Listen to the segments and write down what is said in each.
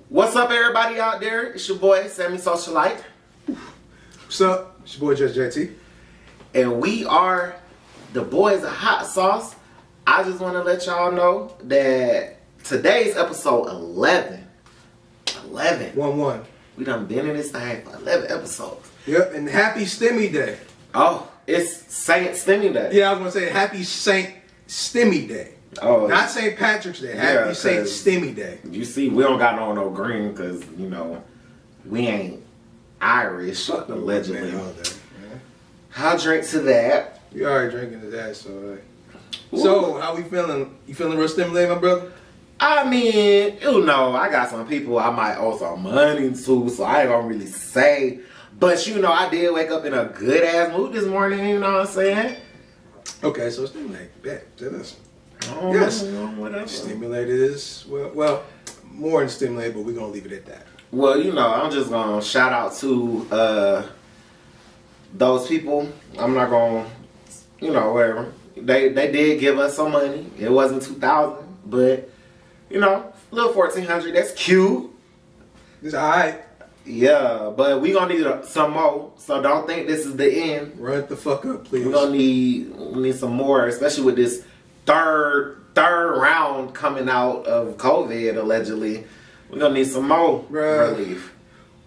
What's up, everybody out there? It's your boy, Sammy Socialite. What's up? It's your boy, JayTee. And we are the boys of hot sauce. I just want to let y'all know that today's episode 11. 11. 1-1. We done been in this thing for 11 episodes. Yep, and happy Stimmy Day. Oh, it's Saint Stimmy Day. Yeah, I was going to say happy Saint Stimmy Day. Oh, not St. Patrick's Day. Happy Saint Stimmy Day. You see, we don't got no green because, you know, we ain't Irish, allegedly. I'll drink to that. We already drinking to that, so... So, how we feeling? You feeling real stimulated, my brother? I mean, you know, I got some people I might owe some money to, so I ain't gonna really say. But, you know, I did wake up in a good-ass mood this morning, you know what I'm saying? Okay, so stimulated. Bet. That is... Yes. Stimulated is, well, more than stimulated, but we're going to leave it at that. Well, you know, I'm just going to shout out to those people. I'm not going to, you know, whatever. They did give us some money. It wasn't $2,000, but, you know, a little $1,400. That's cute. It's all right. Yeah, but we going to need some more, so don't think this is the end. Run it the fuck up, please. We're going to need some more, especially with this third round coming out of COVID, allegedly. We're gonna need some more relief.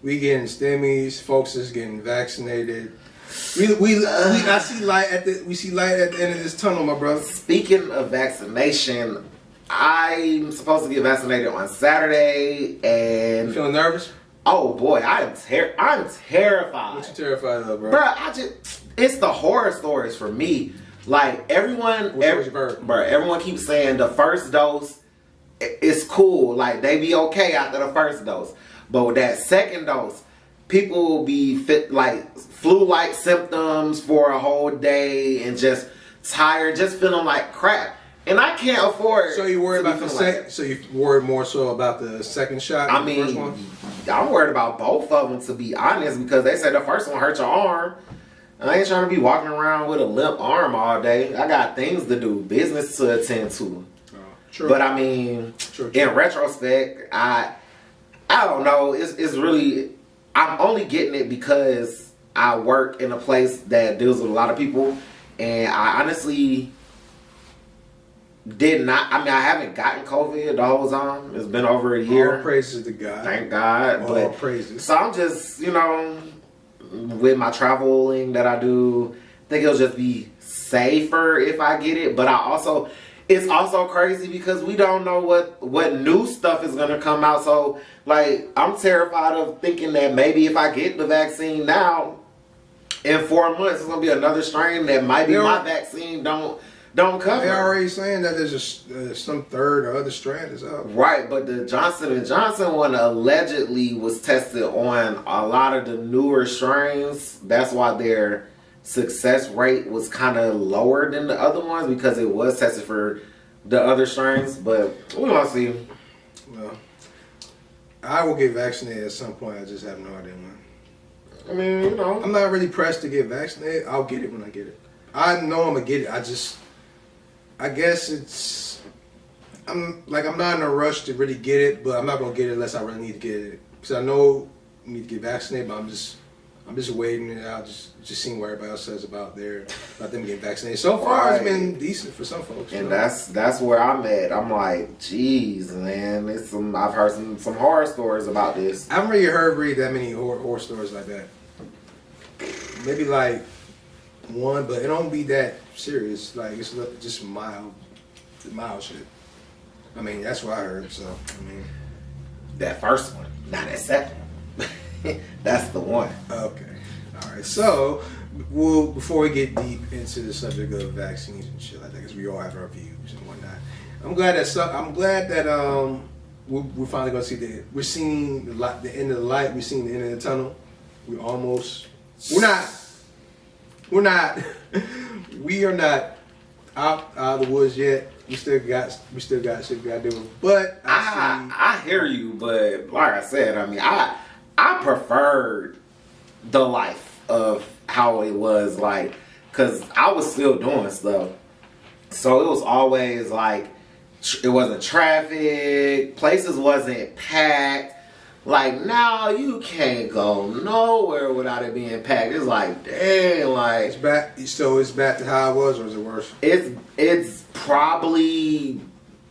We getting stimmies, folks is getting vaccinated. I see light at the end of this tunnel, my brother. Speaking of vaccination, I'm supposed to get vaccinated on Saturday, and you feeling nervous? Oh boy, I'm terrified. What you terrified of, bro? It's the horror stories for me. Like, everyone keeps saying the first dose is cool. Like, they be okay after the first dose. But with that second dose, people will be flu-like symptoms for a whole day and just tired, just feeling like crap. And I can't afford. So you worried about the second? So you worried more so about the second shot? I mean, the first one? I'm worried about both of them, to be honest, because they say the first one hurt your arm. I ain't trying to be walking around with a limp arm all day. I got things to do, business to attend to. True. But I mean, in retrospect, I don't know. It's really, I'm only getting it because I work in a place that deals with a lot of people, and I honestly did not. I mean, I haven't gotten COVID the whole time. It's been over a year. All praises to God. Thank God. All praises. So I'm just, you know, with my traveling that I do, I think it'll just be safer if I get it. But it's also crazy because we don't know what new stuff is going to come out. So, like, I'm terrified of thinking that maybe if I get the vaccine now, in 4 months, it's going to be another strain that might be my vaccine don't cover. They're already saying that there's some third or other strand is out. Right, but the Johnson & Johnson one allegedly was tested on a lot of the newer strains. That's why their success rate was kind of lower than the other ones, because it was tested for the other strains. But we're going to see. Well, I will get vaccinated at some point. I just have no idea when. I mean, you know. I'm not really pressed to get vaccinated. I'll get it when I get it. I know I'm going to get it. I guess I'm not in a rush to really get it, but I'm not gonna get it unless I really need to get it. Because I know I need to get vaccinated, but I'm just waiting it out, just seeing what everybody else says about them getting vaccinated. So far, It's been decent for some folks. And that's where I'm at. I'm like, geez, man, I've heard some horror stories about this. I haven't really read that many horror stories like that. Maybe like one, but it don't be that serious. Like, it's just mild shit. I mean, that's what I heard. So I mean, that first one, not that second one. That's the one. Okay, all right. So, before we get deep into the subject of vaccines and shit like that, because we all have our views and whatnot, I'm glad that we're finally gonna see we're seeing the end of the light. We're seeing the end of the tunnel. We are not out of the woods yet. We still got shit we gotta do. But I hear you, but like I said, I mean, I preferred the life of how it was, like, cause I was still doing stuff. So it was always like, it wasn't traffic, places wasn't packed. Like now you can't go nowhere without it being packed. It's like dang, like It's back. So it's back to how it was, or is it worse? it's probably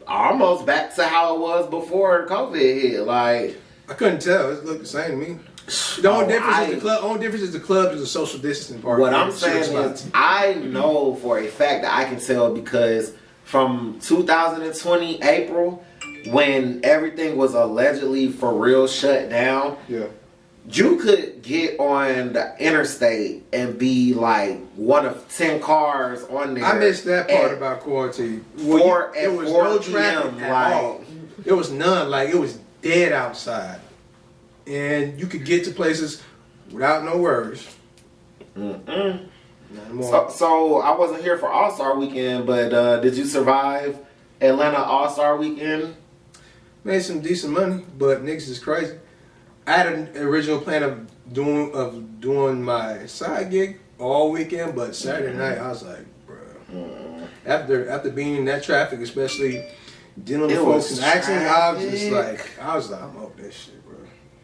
almost back to how it was before COVID hit. Like I couldn't tell. It looked the same to me. The only difference is the club. Only difference is the club is a social distancing part. What I'm saying is, I know for a fact that I can tell because from 2020 April, when everything was allegedly for real shut down, yeah, you could get on the interstate and be like one of 10 cars on there. I missed that part about quarantine. There was no traffic at all. There was none. Like it was dead outside, and you could get to places without no worries. So I wasn't here for All-Star Weekend, but did you survive Atlanta All-Star Weekend? Made some decent money, but niggas is crazy. I had an original plan of doing my side gig all weekend, but Saturday night I was like, bro. After being in that traffic, especially dealing with folks and accent, I was like, I'm over this shit, bro.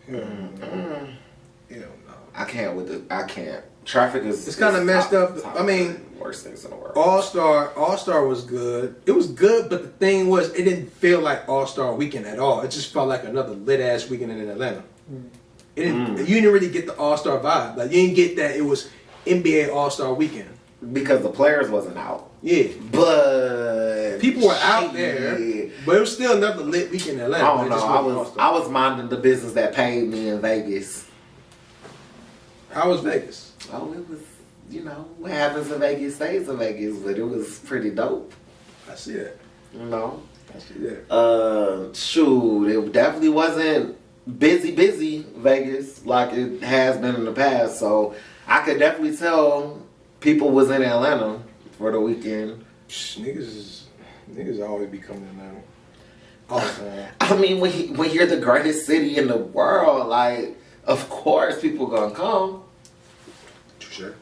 Hell no. I can't. Traffic is. It's kind of messed up. Top I mean, worst things in the world. All Star was good. It was good, but the thing was, it didn't feel like All Star Weekend at all. It just felt like another lit ass weekend in Atlanta. It didn't. You didn't really get the All Star vibe. Like you didn't get that. It was NBA All Star Weekend because the players wasn't out. Yeah, but people were out there. But it was still another lit weekend in Atlanta. I don't know. I was minding the business that paid me in Vegas. How was Vegas? Oh, it was, what happens in Vegas stays in Vegas, but it was pretty dope. I see that. I see that. Shoot, it definitely wasn't busy Vegas like it has been in the past. So I could definitely tell people was in Atlanta for the weekend. Niggas always be coming to Atlanta. All the time. I mean, when you're the greatest city in the world, like, of course people gonna come. Touche.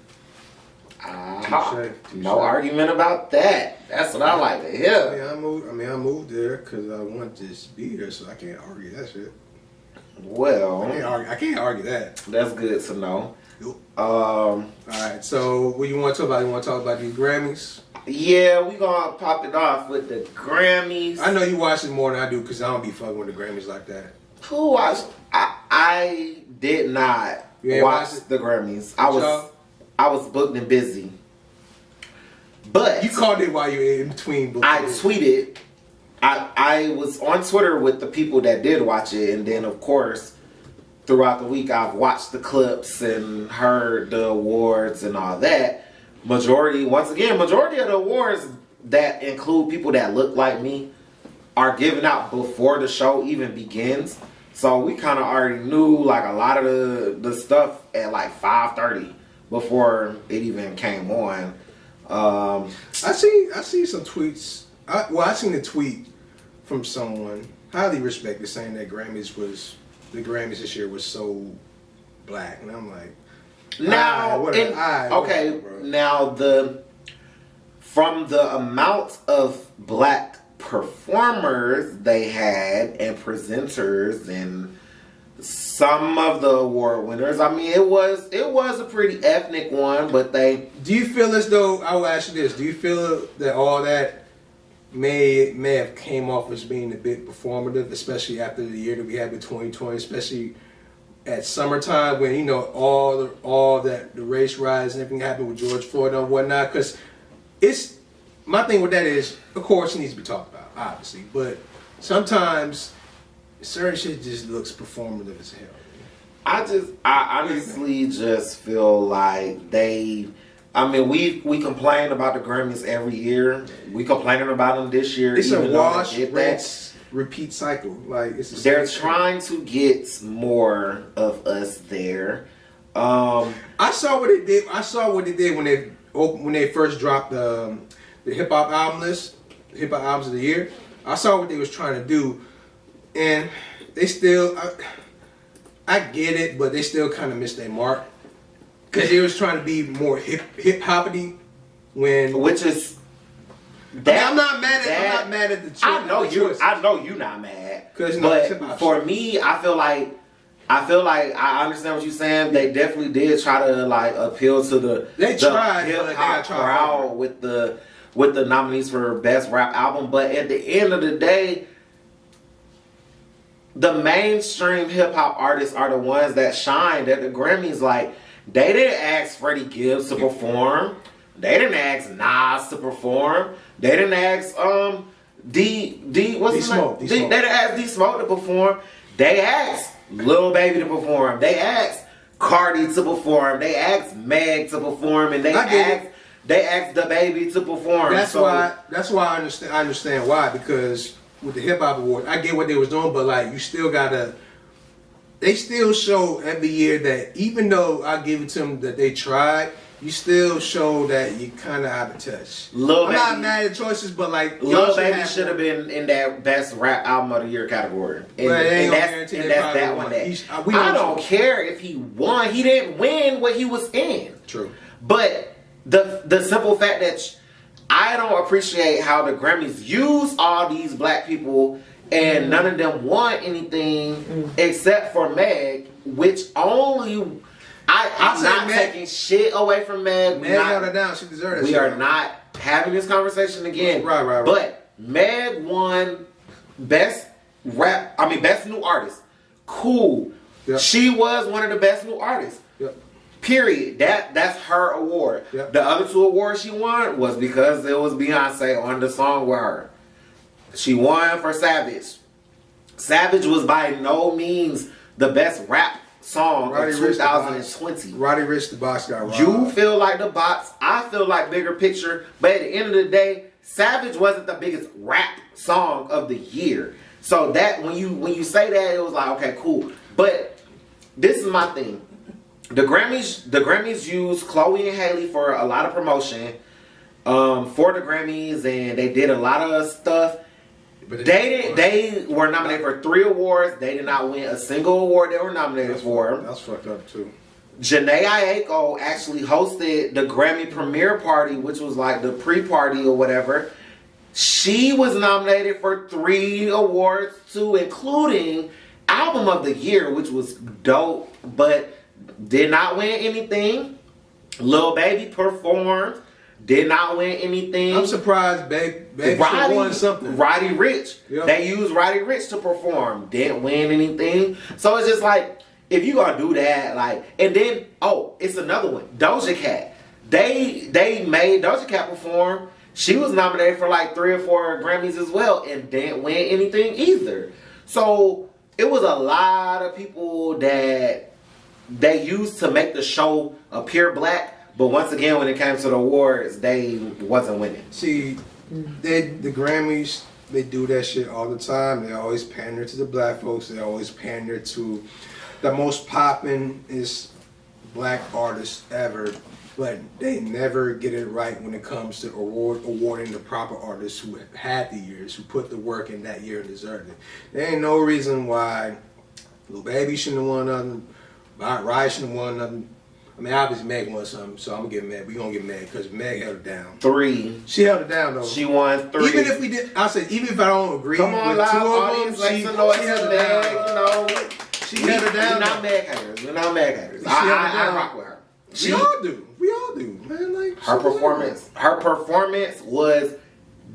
No argument about that. That's what I like to hear. I moved there because I want to be there, so I can't argue that shit. Well, I can't argue that. That's good to know. Yep. All right. So, what you want to talk about? You want to talk about these Grammys? Yeah, we gonna pop it off with the Grammys. I know you watch it more than I do because I don't be fucking with the Grammys like that. Who watched? I did not watch the Grammys. I was booked and busy. But you called it while you were in between. I tweeted. I was on Twitter with the people that did watch it, and then of course throughout the week I've watched the clips and heard the awards and all that. Majority of the awards that include people that look like me are given out before the show even begins. So we kind of already knew like a lot of the stuff at like 5:30 before it even came on. I see some tweets. I seen a tweet from someone highly respected saying that the Grammys this year was so black, and I'm like, from the amount of black performers they had and presenters and some of the award winners, I mean, it was a pretty ethnic one, but they. Do you feel as though, I will ask you this, do you feel that all that may have came off as being a bit performative, especially after the year that we had with 2020, especially at summertime when, all that the race riots and everything happened with George Floyd and whatnot? Because my thing with that is, of course, it needs to be talked about, obviously, but sometimes certain shit just looks performative as hell. I honestly just feel like we complain about the Grammys every year. We complaining about them this year. It's a wash, rinse, repeat cycle. Like they're trying to get more of us there. I saw what it did. I saw what it did when they first dropped the hip hop album list, hip hop albums of the year. I saw what they was trying to do, and they still. I get it, but they still kind of missed their mark because they was trying to be more hip hoppity which is. That, I'm not mad at the choice. I know you're not mad. But for me, I feel like I feel like I understand what you're saying. They definitely did try to like appeal to the They tried, hip but they hop gotta try crowd harder. with the nominees for best rap album. But at the end of the day, the mainstream hip hop artists are the ones that shine. At the Grammys, like they didn't ask Freddie Gibbs to perform. They didn't ask Nas to perform. They didn't ask what's his name? They didn't ask D Smoke to perform. They asked Lil Baby to perform. They asked Cardi to perform. They asked Meg to perform, and they asked the Baby to perform. That's why I understand why, because with the hip hop awards, I get what they was doing, but like you still gotta. They still show every year that even though I give it to them that they tried, you still show that you kind of out of touch. I'm not mad at choices, but like Lil Baby should have been in that best rap album of the year category. And that's that one. I don't care if he won. He didn't win what he was in. True. But the simple fact that I don't appreciate how the Grammys use all these black people and none of them won anything except for Meg, which only. I'm not taking shit away from Meg. Meg held her down. She deserved it. We are not having this conversation again. Right. But Meg won best new artist. Cool. Yep. She was one of the best new artists. Yep. Period. That's her award. Yep. The other two awards she won was because it was Beyonce on the song with her. She won for Savage. Savage was by no means the best rap song of 2020. Roddy Ricch the Box got robbed. You feel like the box, I feel like bigger picture, but at the end of the day, Savage wasn't the biggest rap song of the year. So that when you say that, it was like, okay, cool. But this is my thing. The Grammys used Chloe and Halle for a lot of promotion for the Grammys, and they did a lot of stuff. But they were nominated for 3 awards. They did not win a single award they were nominated for. That's fucked up too. Janae Aiko actually hosted the Grammy premiere party, which was like the pre-party or whatever. She was nominated for 3 awards too, including Album of the Year, which was dope, but did not win anything. Lil Baby performed. Did not win anything. I'm surprised Baby won something. Roddy Ricch. Yep. They used Roddy Ricch to perform. Didn't win anything. So it's just like, if you gonna do that, like, and then, it's another one. Doja Cat. They made Doja Cat perform. She was nominated for like 3 or 4 Grammys as well and didn't win anything either. So it was a lot of people that they used to make the show appear black. But once again, when it came to the awards, they wasn't winning. See, the Grammys, they do that shit all the time. They always pander to the black folks. They always pander to the most poppin' is black artists ever. But they never get it right when it comes to awarding the proper artists who had the years, who put the work in that year and deserved it. There ain't no reason why Lil Baby shouldn't have won nothing. Ryan shouldn't have won nothing. I mean, obviously Meg won something, so I'm gonna give Meg. We gonna give Meg because Meg held it down. 3. She held it down though. She won 3. Even if we did, I said even if I don't agree Come on, with live 2 of them, audience, she held it down. She held it down. We're not Meg haters. We're not Meg haters. She held it I down. rock with her. We all do. We all do, man. Like her performance was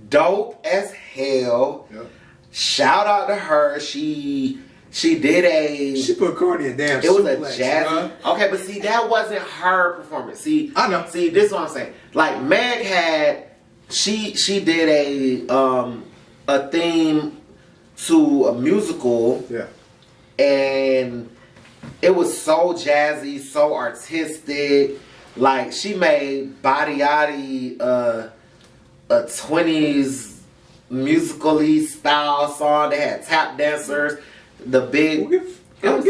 dope as hell. Yep. Shout out to her. She did a. She put Cardi in damn. It was a suplex, jazzy. Okay, but see, that wasn't her performance. See, I know. See, this is what I'm saying. Like Meg had, she did a theme to a musical. Yeah. And it was so jazzy, so artistic. Like she made Body Yaddy a 20s musically style song. They had tap dancers. The big. We'll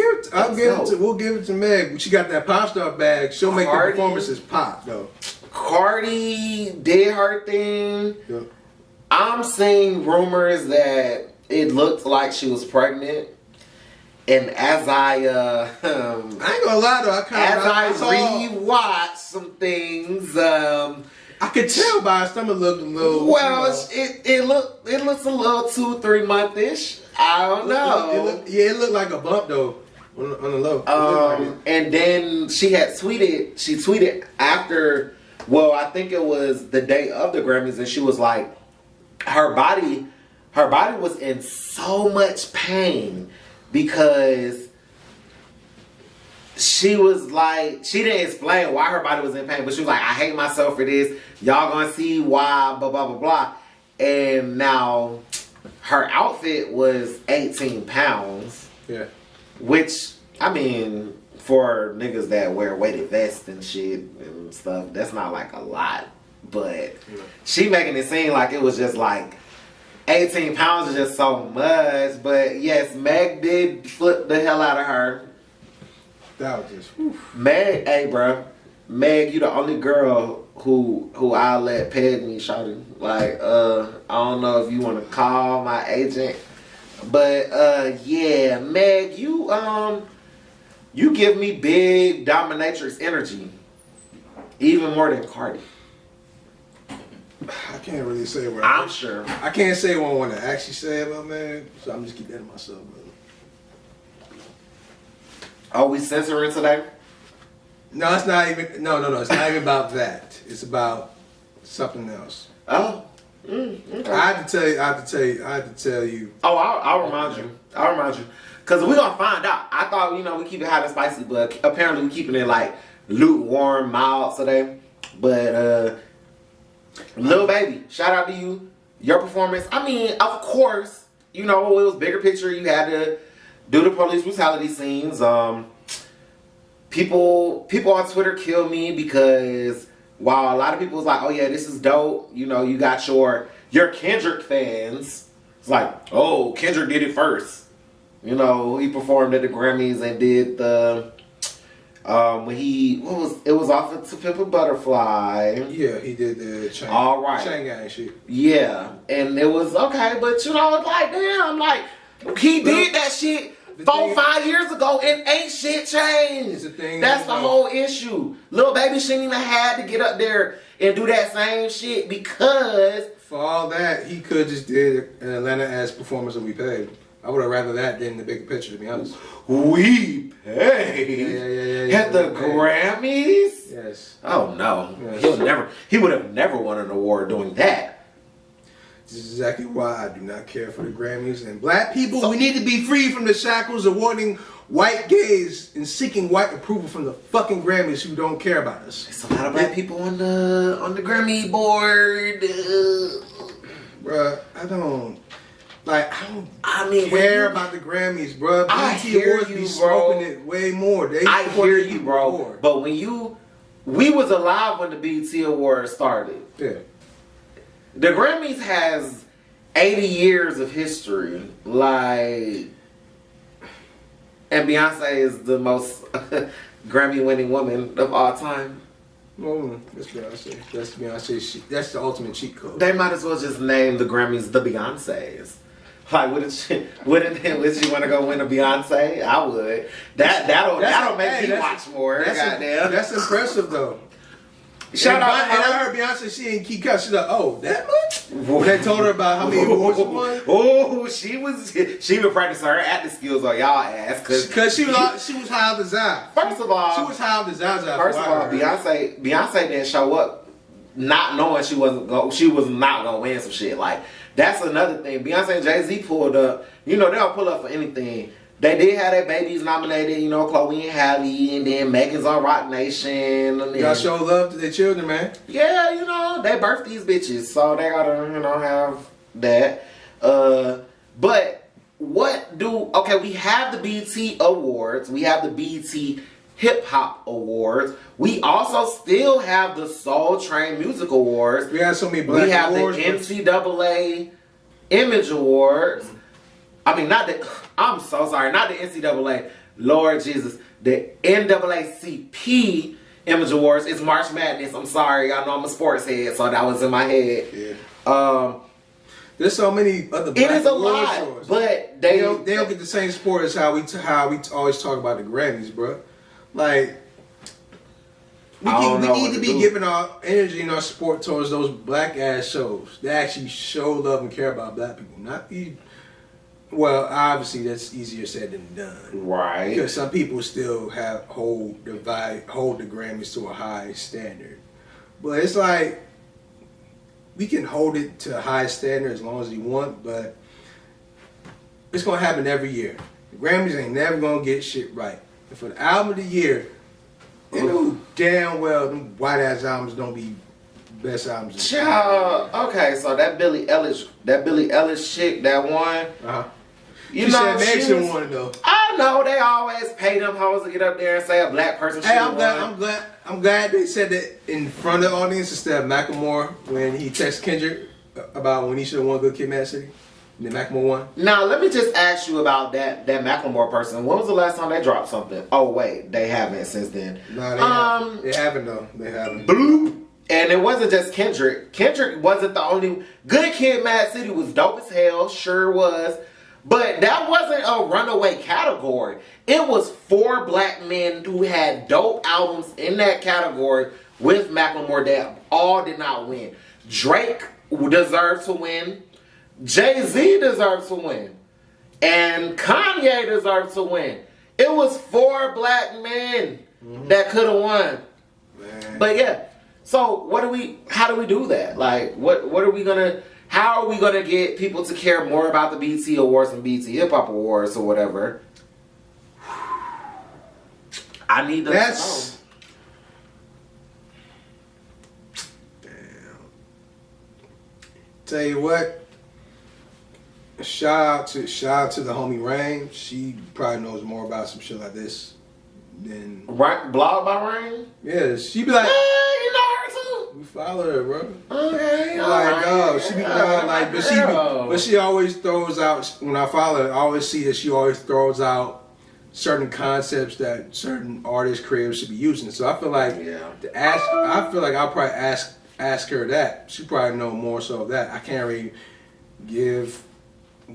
give it to Meg. She got that pop star bag. She'll make the performances pop though. Cardi did her thing. Yep. I'm seeing rumors that it looked like she was pregnant. And as I ain't gonna lie though, I rewatched some things, I could tell by her stomach looked a little. Well, it looks a little 2-3 month-ish. I don't know. It looked like a bump though. on the low. And then she tweeted after, well, I think it was the day of the Grammys, and she was like, her body was in so much pain because she was like, she didn't explain why her body was in pain, but she was like, I hate myself for this. Y'all gonna see why, blah, blah, blah, blah. And now her outfit was 18 pounds. Yeah. Which, I mean, for niggas that wear weighted vests and shit and stuff, that's not like a lot. But she making it seem like it was just like 18 pounds is just so much. But yes, Meg did flip the hell out of her. That was just whew. Meg, hey bro, Meg, you the only girl who I'll let peg me, shawty. Like, I don't know if you want to call my agent, but yeah, Meg, you give me big dominatrix energy, even more than Cardi. I can't really say what I'm sure. I can't say what I want to actually say about Meg, so I'm just keep that to myself, man. Are we censoring today? No, it's not even. No. It's not even about that. It's about something else. Oh. Okay. I had to tell you. Oh, I'll remind you. Because we're going to find out. I thought, we keep it hot and spicy, but apparently we're keeping it like lukewarm, mild today. But, Lil Baby, shout out to you. Your performance. I mean, of course, it was bigger picture. You had to do the police brutality scenes. People on Twitter kill me because while a lot of people was like, oh yeah, this is dope, you got your Kendrick fans. It's like, oh, Kendrick did it first. He performed at the Grammys and did the when it was off of To Pimp a Butterfly. Yeah, he did the Shanghai shit. Yeah, and it was okay, but it's like, damn, like he did that shit 4-5 years ago and ain't shit changed. That's the whole issue. Lil Baby shouldn't even had to get up there and do that same shit because for all that, he could just did an Atlanta ass performance that we paid. I would have rather that than the bigger picture, to be honest. We paid? Yeah. At the Grammys? Yes. Oh no. Yes. He would have never won an award doing that. This is exactly why I do not care for the Grammys. And black people, we need to be free from the shackles of wanting white gays and seeking white approval from the fucking Grammys who don't care about us. There's a lot of black people on the Grammy board. Bruh, I don't care about the Grammys, bruh. I hear you, bro. It way more. I hear you, bro. More. But we was alive when the BET Awards started. Yeah. The Grammys has 80 years of history, and Beyonce is the most Grammy-winning woman of all time. Well, that's Beyonce. That's Beyonce. That's the ultimate cheat code. They might as well just name the Grammys the Beyoncés. Like, wouldn't she want to go win a Beyonce? I would. That'll make me watch more. Goddamn. That's impressive though. Shout out! And I heard Beyonce, she ain't keep cut. She's like, oh, that much? When they told her about how many awards she won. Oh, she was practicing her acting skills on y'all ass because she was high off the Zaza. First of all, she was high off the Zaza. First of all, Beyonce didn't show up not knowing she was not gonna win some shit. Like that's another thing. Beyonce and Jay-Z pulled up. They don't pull up for anything. They did have their babies nominated, Chloe and Halle, and then Megan's on Rock Nation. And y'all show love to their children, man. Yeah, they birthed these bitches, so they gotta, have that. But we have the BET Awards, we have the BET Hip Hop Awards, we also still have the Soul Train Music Awards. We have so many black awards. We have the NCAA Image Awards. I mean, I'm so sorry, not the NCAA. Lord Jesus, the NAACP Image Awards. It's March Madness. I'm sorry, I know I'm a sports head, so that was in my head. Yeah. There's so many other. It is a lot, shows. But they don't get the same support as how we always talk about the Grammys, bro. Like we need to be giving our energy and our support towards those black ass shows that actually show love and care about black people, not the Well, obviously that's easier said than done. Right. Because some people still hold the Grammys to a high standard. But it's like we can hold it to a high standard as long as we want, but it's gonna happen every year. The Grammys ain't never gonna get shit right. And for the album of the year, you know damn well them white ass albums don't be best albums. Child, okay, so that Billie Eilish chick, that one. You know, she should have won though. I know they always pay them hoes to get up there and say a black person should have won. I'm glad they said that in front of the audience instead of Macklemore when he texted Kendrick about when he should have won Good Kid, Mad City. And then Macklemore won. Now let me just ask you about that Macklemore person. When was the last time they dropped something? Oh wait, they haven't since then. No, they haven't though. They haven't. Blue. And it wasn't just Kendrick. Kendrick wasn't the only. Good Kid, Mad City was dope as hell, sure was. But that wasn't a runaway category. It was 4 black men who had dope albums in that category with Macklemore that all did not win. Drake deserved to win. Jay-Z deserved to win. And Kanye deserved to win. It was 4 black men that could have won. Man. But yeah. So how do we do that? Like how are we gonna get people to care more about the BET Awards and BET Hip Hop Awards or whatever? I need them to know. Damn. Tell you what. Shout out to the homie Rain. She probably knows more about some shit like this than Blog by Rain? Yeah, she be like, hey, you know her too? We follow her, bro. Okay, like, oh, she be like, but she always throws out. When I follow her, I always see that she always throws out certain concepts that certain artists, creators should be using. So I feel like I'll probably ask her that. She probably know more so of that. I can't really give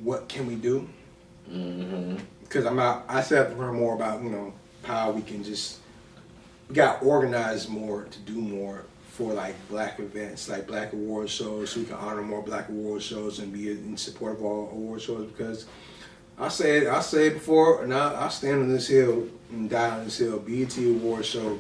what can we do because I still have to learn more about how we can we got organized more to do more for like black events, like black award shows, so we can honor more black award shows and be in support of all award shows. Because I say it before, and I stand on this hill and die on this hill. BET Award Show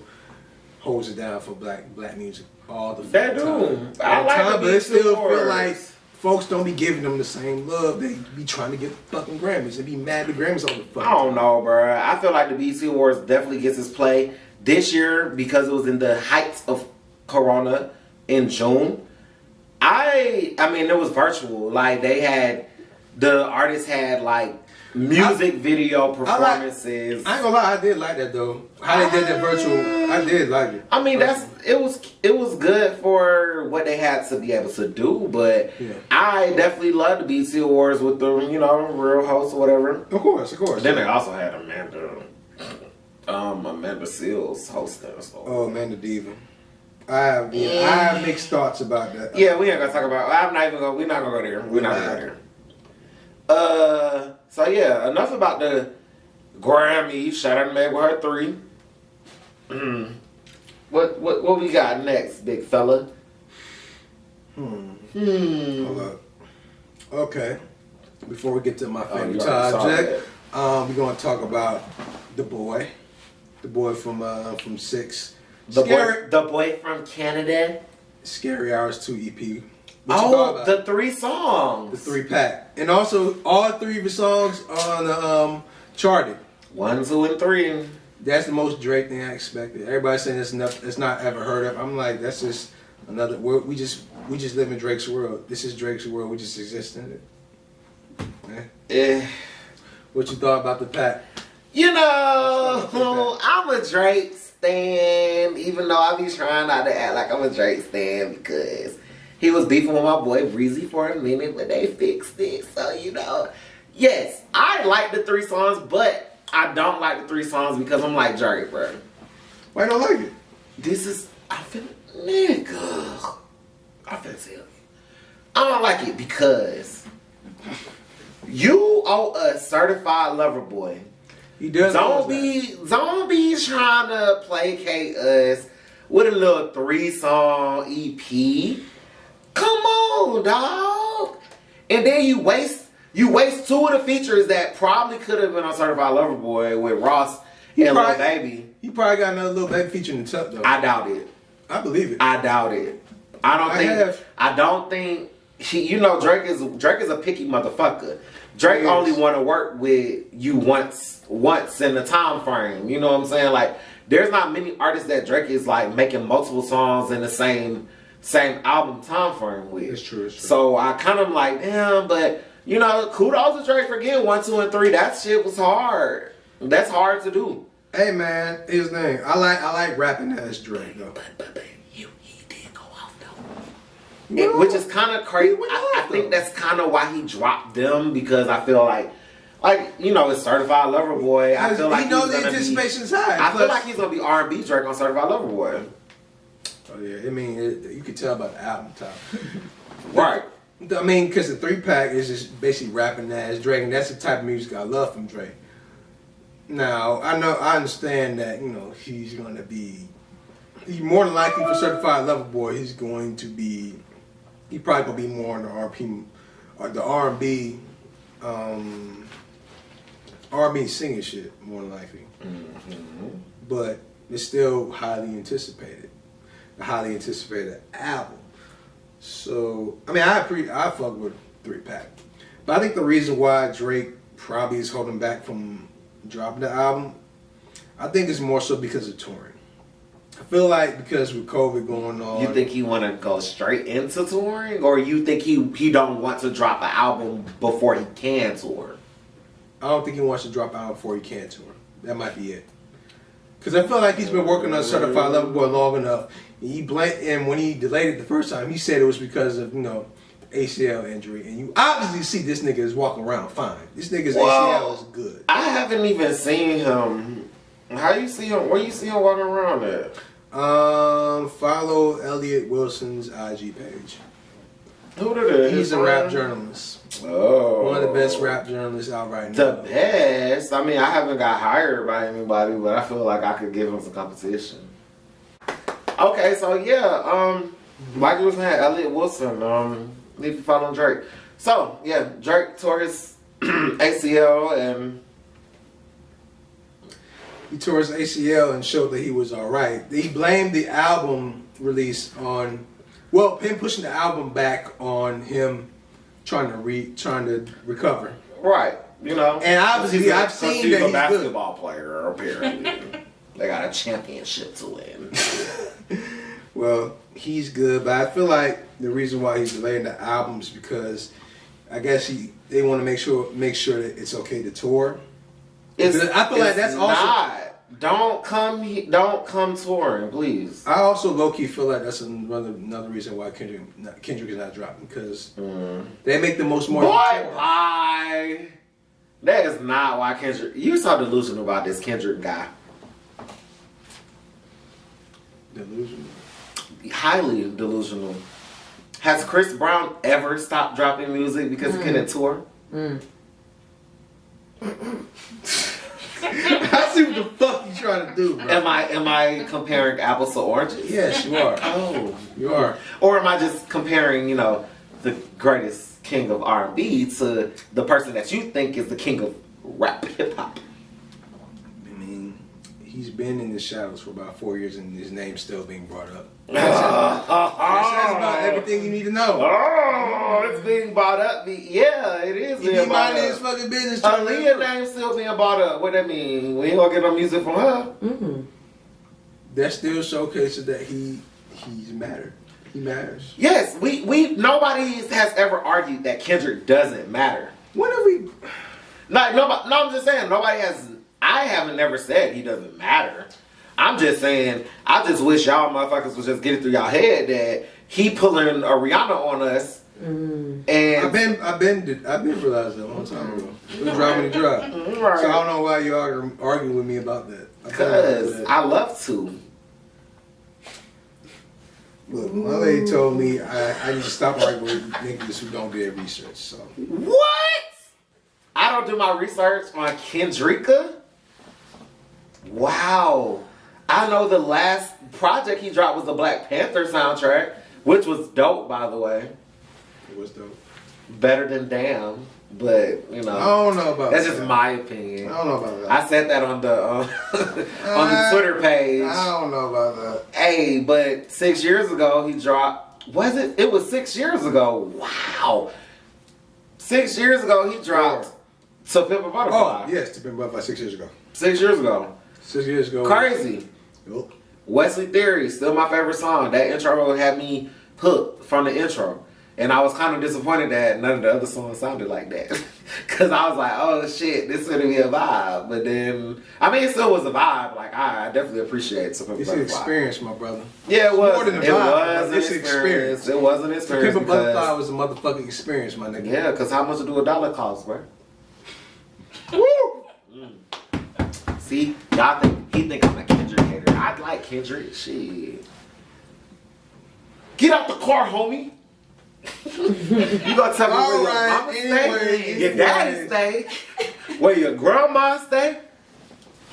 holds it down for black music all the time. I like but it still feel like folks don't be giving them the same love. They be trying to get fucking Grammys. They be mad at Grammys all the fucking time. I don't know, bro. I feel like the BET Awards definitely gets its play this year because it was in the heights of Corona in June. I mean, it was virtual. Like the artists had like music video performances. I ain't gonna lie, I did like that though. How they did that virtual, I did like it. I mean, it was good for what they had to be able to do, but I definitely love the BET Awards with the real hosts or whatever. Of course. Then they also had Amanda Seals hosting. So. Oh, Amanda Diva. I have mixed thoughts about that. Yeah, we ain't gonna talk about. We're not gonna go there. We're not gonna go there. So yeah, enough about the Grammy. Shout out to Meg with her 3. What we got next, big fella? Hold up. Okay. Before we get to my favorite subject, we're gonna talk about the boy from 6. The boy from Canada. Scary Hours 2 EP. The 3 songs. The 3-pack. And also, all 3 of the songs on charted. 1, 2, and 3. That's the most Drake thing I expected. Everybody's saying it's not ever heard of. I'm like, that's just another world. We just live in Drake's world. This is Drake's world. We just exist in it. What you thought about the pack? I'm a Drake stan, even though I be trying not to act like I'm a Drake stan because he was beefing with my boy Breezy for a minute, but they fixed it. So, yes, I like the 3 songs, but I don't like the 3 songs because I'm like Drake, bro. Why you don't like it? I finna tell you. I don't like it because you owe a certified lover boy. He does. Don't be trying to placate us with a little 3-song EP. Come on, dog. And then you waste You waste two of the features that probably could have been on Certified Lover Boy with Ross and Lil Baby. He probably got another Lil Baby feature in the tuck though. I doubt it. I believe it. I doubt it. I don't think Drake is a picky motherfucker. Drake only want to work with you once in a time frame. You know what I'm saying? Like, there's not many artists that Drake is like making multiple songs in the same album time frame with. It's true. So I kind of like, damn, but kudos to Drake for getting 1, 2, and 3. That shit was hard. That's hard to do. Hey man, here's the thing. I like rapping as Drake though. But he did go off though. Which is kind of crazy. I think that's kind of why he dropped them, because I feel like it's Certified Lover Boy. I feel like he knows the anticipation's high. I feel like he's gonna be R&B Drake on Certified Lover Boy. Oh yeah, I mean you could tell by the album top. Right. I mean, because the 3-pack is just basically rapping as Drake, and that's the type of music I love from Drake. Now, I understand that, he's more than likely for Certified Lover Boy, he probably gonna be more on the R&B, R&B singing shit, more than likely. Mm-hmm. But it's still a highly anticipated album. So, I mean, I fuck with 3-pack. But I think the reason why Drake probably is holding back from dropping the album, I think it's more so because of touring. I feel like because with COVID going on... You think he want to go straight into touring? Or you think he don't want to drop an album before he can tour? I don't think he wants to drop an album before he can tour. That might be it. Because I feel like he's been working on Certified Lover Boy long enough. And when he delayed it the first time, he said it was because of, ACL injury. And you obviously see this nigga is walking around fine. This nigga's ACL is good. I haven't even seen him. How you see him? Where you see him walking around at? Follow Elliot Wilson's IG page. Who did it? He's a rap journalist. Oh. One of the best rap journalists out right now. The best? I mean, I haven't got hired by anybody, but I feel like I could give him some competition. Okay, so yeah, like you was saying, Elliot Wilson, need to follow Drake. So, yeah, Drake tore his ACL and... He tore his ACL and showed that he was alright. He blamed the album release on... Well, him pushing the album back on him trying to recover. Right, And obviously, I've seen that he's a basketball player, apparently. They got a championship to win. Well, he's good, but I feel like the reason why he's delaying the album is because I guess they want to make sure that it's okay to tour. I feel like that's also not. Don't come touring, please. I also low key feel like that's another reason why Kendrick is not dropping, because they make the most money. Bye. That is not why Kendrick. You're so delusional about this Kendrick guy. Delusional. Highly delusional. Has Chris Brown ever stopped dropping music because he couldn't tour? I see what the fuck you trying to do, bro. Am I comparing apples to oranges? Yes, you are. Oh, you are. Or am I just comparing, the greatest king of R&B to the person that you think is the king of rap hip hop? I mean, he's been in the shadows for about 4 years, and his name's still being brought up. That's about everything you need to know. Oh, it's being brought up. Yeah, it is being brought up. His fucking business. Aaliyah's name's still being brought up. What that mean? We ain't gonna get no music from her. Mm-hmm. That still showcases that he's mattered. He matters. Yes, nobody has ever argued that Kendrick doesn't matter. When have we? I'm just saying I haven't never said he doesn't matter. I'm just saying, I just wish y'all motherfuckers would just get it through y'all head that he pulling a Rihanna on us. And I've been realizing that a long time ago. It was right when he dropped. Right. So I don't know why you arguing with me about that. Because I love to. Look, my lady told me I need to stop arguing with niggas who don't do their research. So what? I don't do my research on Kendricka? Wow. I know the last project he dropped was the Black Panther soundtrack, which was dope, by the way. It was dope. Better than Damn. But you know, I don't know about that's that. just my opinion. I don't know about that. I said that on the on the Twitter page. I don't know about that. Hey, but 6 years ago he dropped. Was it? It was 6 years ago. Wow. 6 years ago he dropped "To Pimp a Butterfly." Oh yes, To Pimp a Butterfly 6 years ago. 6 years ago. 6 years ago. Crazy. Yep. Wesley Theory, still my favorite song. That intro had me hooked from the intro. And I was kind of disappointed that none of the other songs sounded like that. Because I was like, oh shit, this is going to be a vibe. But then, I mean, it still was a vibe. Like, I definitely appreciate some It's an experience, my brother. Yeah, it was. More than a it vibe, was it's an an experience. It was an To experience. Pimp a Butterfly was a motherfucking experience, my nigga. Yeah, because how much do $1 cost, bro? Woo! See, y'all he think I'm a Kendrick hater. I like Kendrick. Shit. Get out the car, homie. You gonna tell me where your mama stay? Your daddy stay? Where your grandma stay?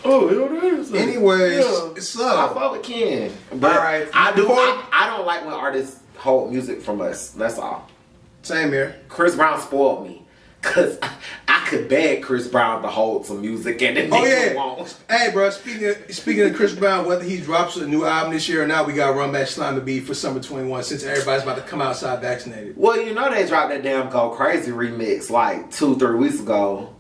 Oh, it is. Anyways, Yeah. so I fuck with Ken. But all right. I don't like when artists hold music from us. That's all. Same here. Chris Brown spoiled me. Cause I could beg Chris Brown to hold some music and then won't. Hey, bro. Speaking of Chris Brown, whether he drops a new album this year or not, we got Run Back Slime to be for summer 21 since everybody's about to come outside vaccinated. Well, you know they dropped that damn Go Crazy remix like 2-3 weeks ago.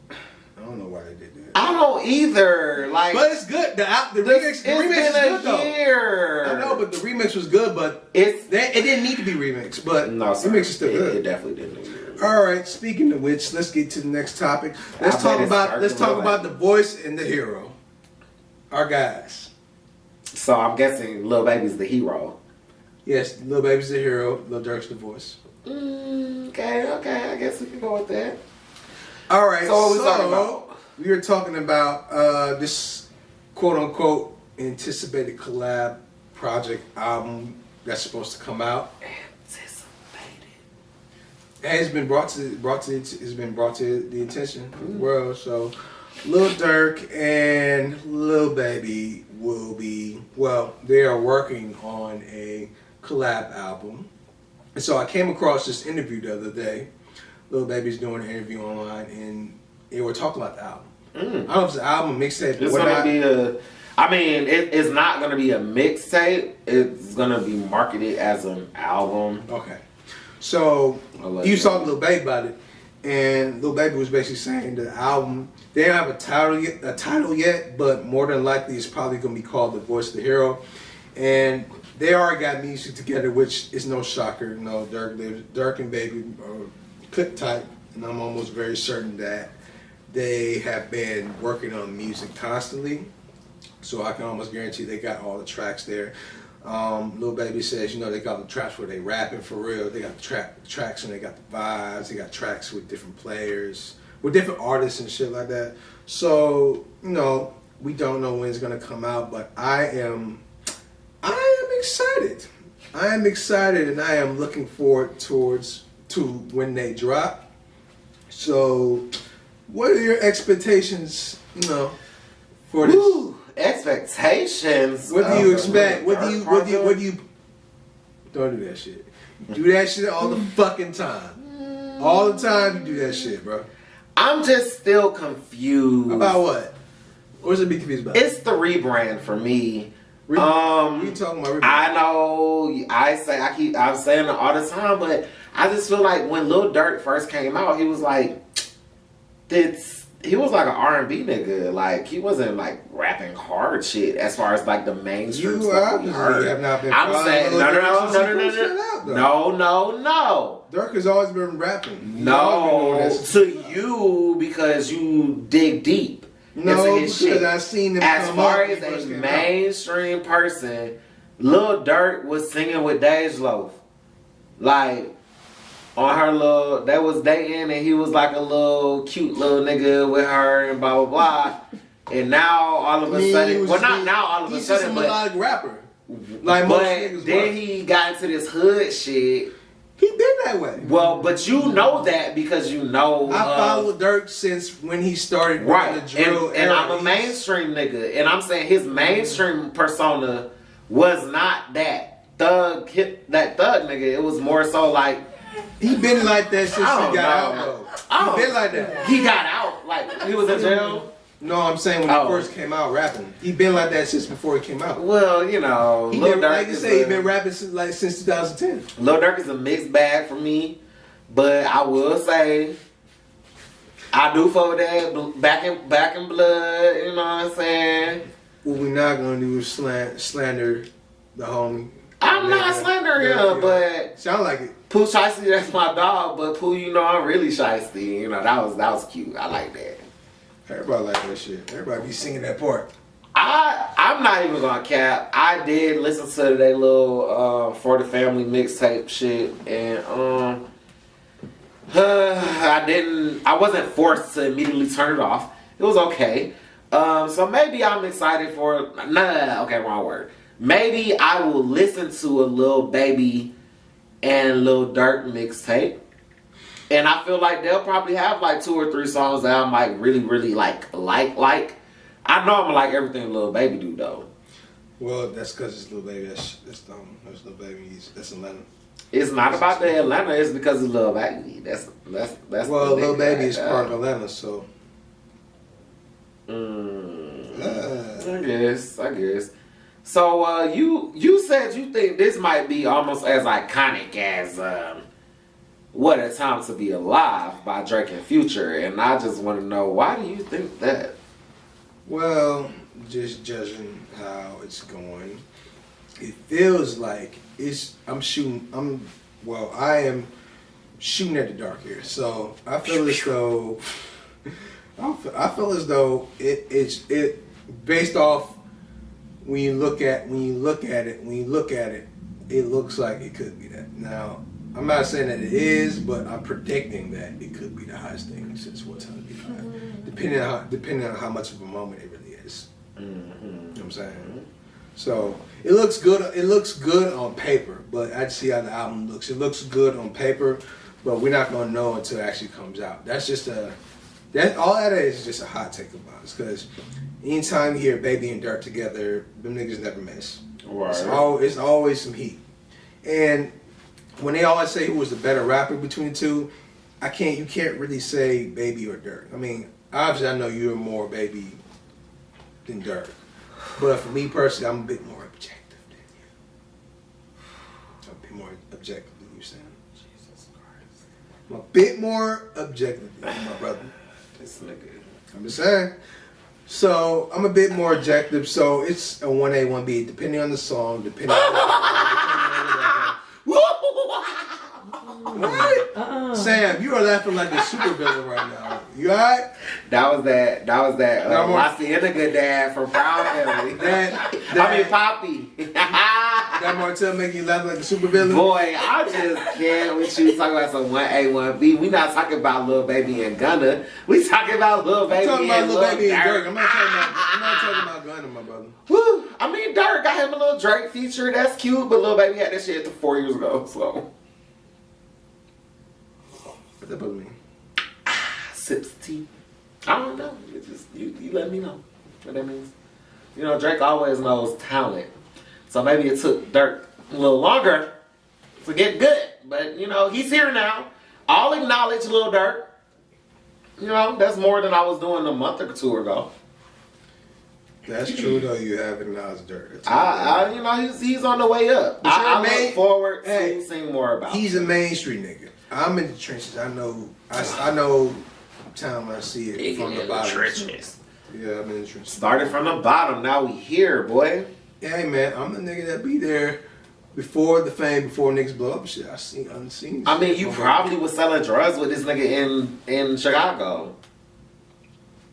I don't know why they did that. I don't either. Like, But it's good. The remix is good though. Year. I know, but the remix was good. But it didn't need to be remixed. But no, the remix is still good. It definitely didn't. All right. Speaking of which, let's get to the next topic. Let's talk about the voice and the hero. Our guys. So I'm guessing Lil Baby's the hero. Yes, Lil Baby's the hero. Lil Durk's the voice. Okay. I guess we can go with that. All right. So what we talking about? We were talking about this quote unquote anticipated collab project album that's supposed to come out. It's been brought to the attention of the world. So, Lil Durk and Lil Baby they are working on a collab album. And so I came across this interview the other day. Lil Baby's doing an interview online, and they were talking about the album. I don't know if it's an album, mixtape, it's gonna be it's not gonna be a mixtape. It's gonna be marketed as an album. Okay. So you saw Lil Baby about it, and Lil Baby was basically saying the album, they don't have a title yet, but more than likely it's probably gonna be called The Voice of the Hero. And they already got music together, which is no shocker. No, Durk and Baby are click tight, and I'm almost very certain that they have been working on music constantly. So I can almost guarantee they got all the tracks there. Lil Baby says, they got the tracks where they rapping for real. They got the tracks and they got the vibes. They got tracks with different players, with different artists and shit like that. So, we don't know when it's gonna come out, but I am excited. I am excited, and I am looking forward to when they drop. So, what are your expectations, for this? Ooh, expectations. What do you expect? What do you? Don't do that shit. You do that shit all the fucking time. All the time you do that shit, bro. I'm just still confused. About what? What's it be confused about? It's the rebrand for me. What are you talking about? Rebrand? I know. I'm saying it all the time, but I just feel like when Lil Durk first came out, he was like, he was like an R&B nigga. Like, he wasn't like rapping hard shit as far as like the mainstream stuff we heard. Have not been I'm saying no. Durk has always been rapping. No, to you because you dig deep. No, because I seen him as come far up as a mainstream person, Lil Durk was singing with Dej Loaf. Like, on her little, they was dating and he was like a little cute little nigga with her and blah, blah, blah. And now all of a sudden, he's just a melodic rapper. Like most niggas then he got into this hood shit. He been that way. Well, but you know that because you know. I followed Durk since when he started right. the drill. And I'm a mainstream nigga. And I'm saying his mainstream persona was not that thug nigga. It was more so like He been like that since he I don't got know. out, though. He been like that. He got out. Like, he was in jail? No, I'm saying when he first came out rapping. He been like that since before he came out. Well, you know, He Lil been, Durk like you is say, he been rapping since 2010. Lil Durk is a mixed bag for me. But I will say, I do fuck with that back in blood, you know what I'm saying? What we not gonna do is slander the homie. I'm not slandering him, but sound like it. Pooh Shiesty, that's my dog, but Pooh, you know I'm really shiesty. You know, that was cute. I like that. Everybody like that shit. Everybody be singing that part. I'm not even gonna cap. I did listen to their little For the Family mixtape shit, and I wasn't forced to immediately turn it off. It was okay. So maybe I'm excited for okay, wrong word. Maybe I will listen to a Lil Baby and Lil Durk mixtape. And I feel like they'll probably have like 2 or 3 songs that I might really, really like. I know I'm gonna like everything Lil Baby do though. Well, that's because it's Lil Baby. That's Lil Baby. That's Atlanta. It's not about the Atlanta. It's because of Lil Baby. That's. Well, Lil Baby is part of Atlanta, so. I guess. So you said you think this might be almost as iconic as "What a Time to Be Alive" by Drake and Future, and I just want to know, why do you think that? Well, just judging how it's going, it feels like I am shooting at the dark here. So I feel as though it's based off when you look at it, it looks like it could be that. Now, I'm not saying that it is, but I'm predicting that it could be the highest thing since What Time to Be Alive, depending on how much of a moment it really is. You know what I'm saying? So it looks good. It looks good on paper, but I see how the album looks. It looks good on paper, but we're not gonna know until it actually comes out. That's just all that is just a hot take about it, because anytime you hear Baby and Durk together, them niggas never miss. Right. It's always some heat. And when they always say who was the better rapper between the two, you can't really say Baby or Durk. I mean, obviously I know you're more Baby than Durk. But for me personally, I'm a bit more objective than you. I'm a bit more objective than you, Sam. Jesus Christ. I'm a bit more objective than you, my brother. This nigga. I'm just saying. So I'm a bit more objective. So it's a 1A, 1B, depending on the song, depending on what? Sam, you are laughing like a supervillain right now. You alright? That was that. Marciana good dad from Proud Family. Poppy. That Martell make you laugh like a supervillain? Boy, I just can't with you talking about some 1A, 1B. We not talking about Lil Baby and Gunna. We talking about Lil Baby and Lil Baby and Durk. I'm not talking about Gunna, my brother. Woo. I mean, Durk got him a little Drake feature. That's cute, but Lil Baby had that shit 4 years ago, so. What's that supposed to mean? Sips tea. I don't know. It's just, you let me know what that means. You know, Drake always knows talent. So maybe it took Durk a little longer to get good. But, you know, he's here now. I'll acknowledge Lil Durk. You know, that's more than I was doing a month or 2 ago. That's true, though. You have acknowledged Durk. You know, he's on the way up. I look forward to seeing more about him. He's a Main Street nigga. I'm in the trenches. I know time I see it from the bottom. Trenches. Yeah, I'm in the trenches. Started from the bottom. Now we here, boy. Hey, man, I'm the nigga that be there before the fame, before niggas blow up shit. Unseen. I mean, you probably was selling drugs with this nigga in Chicago.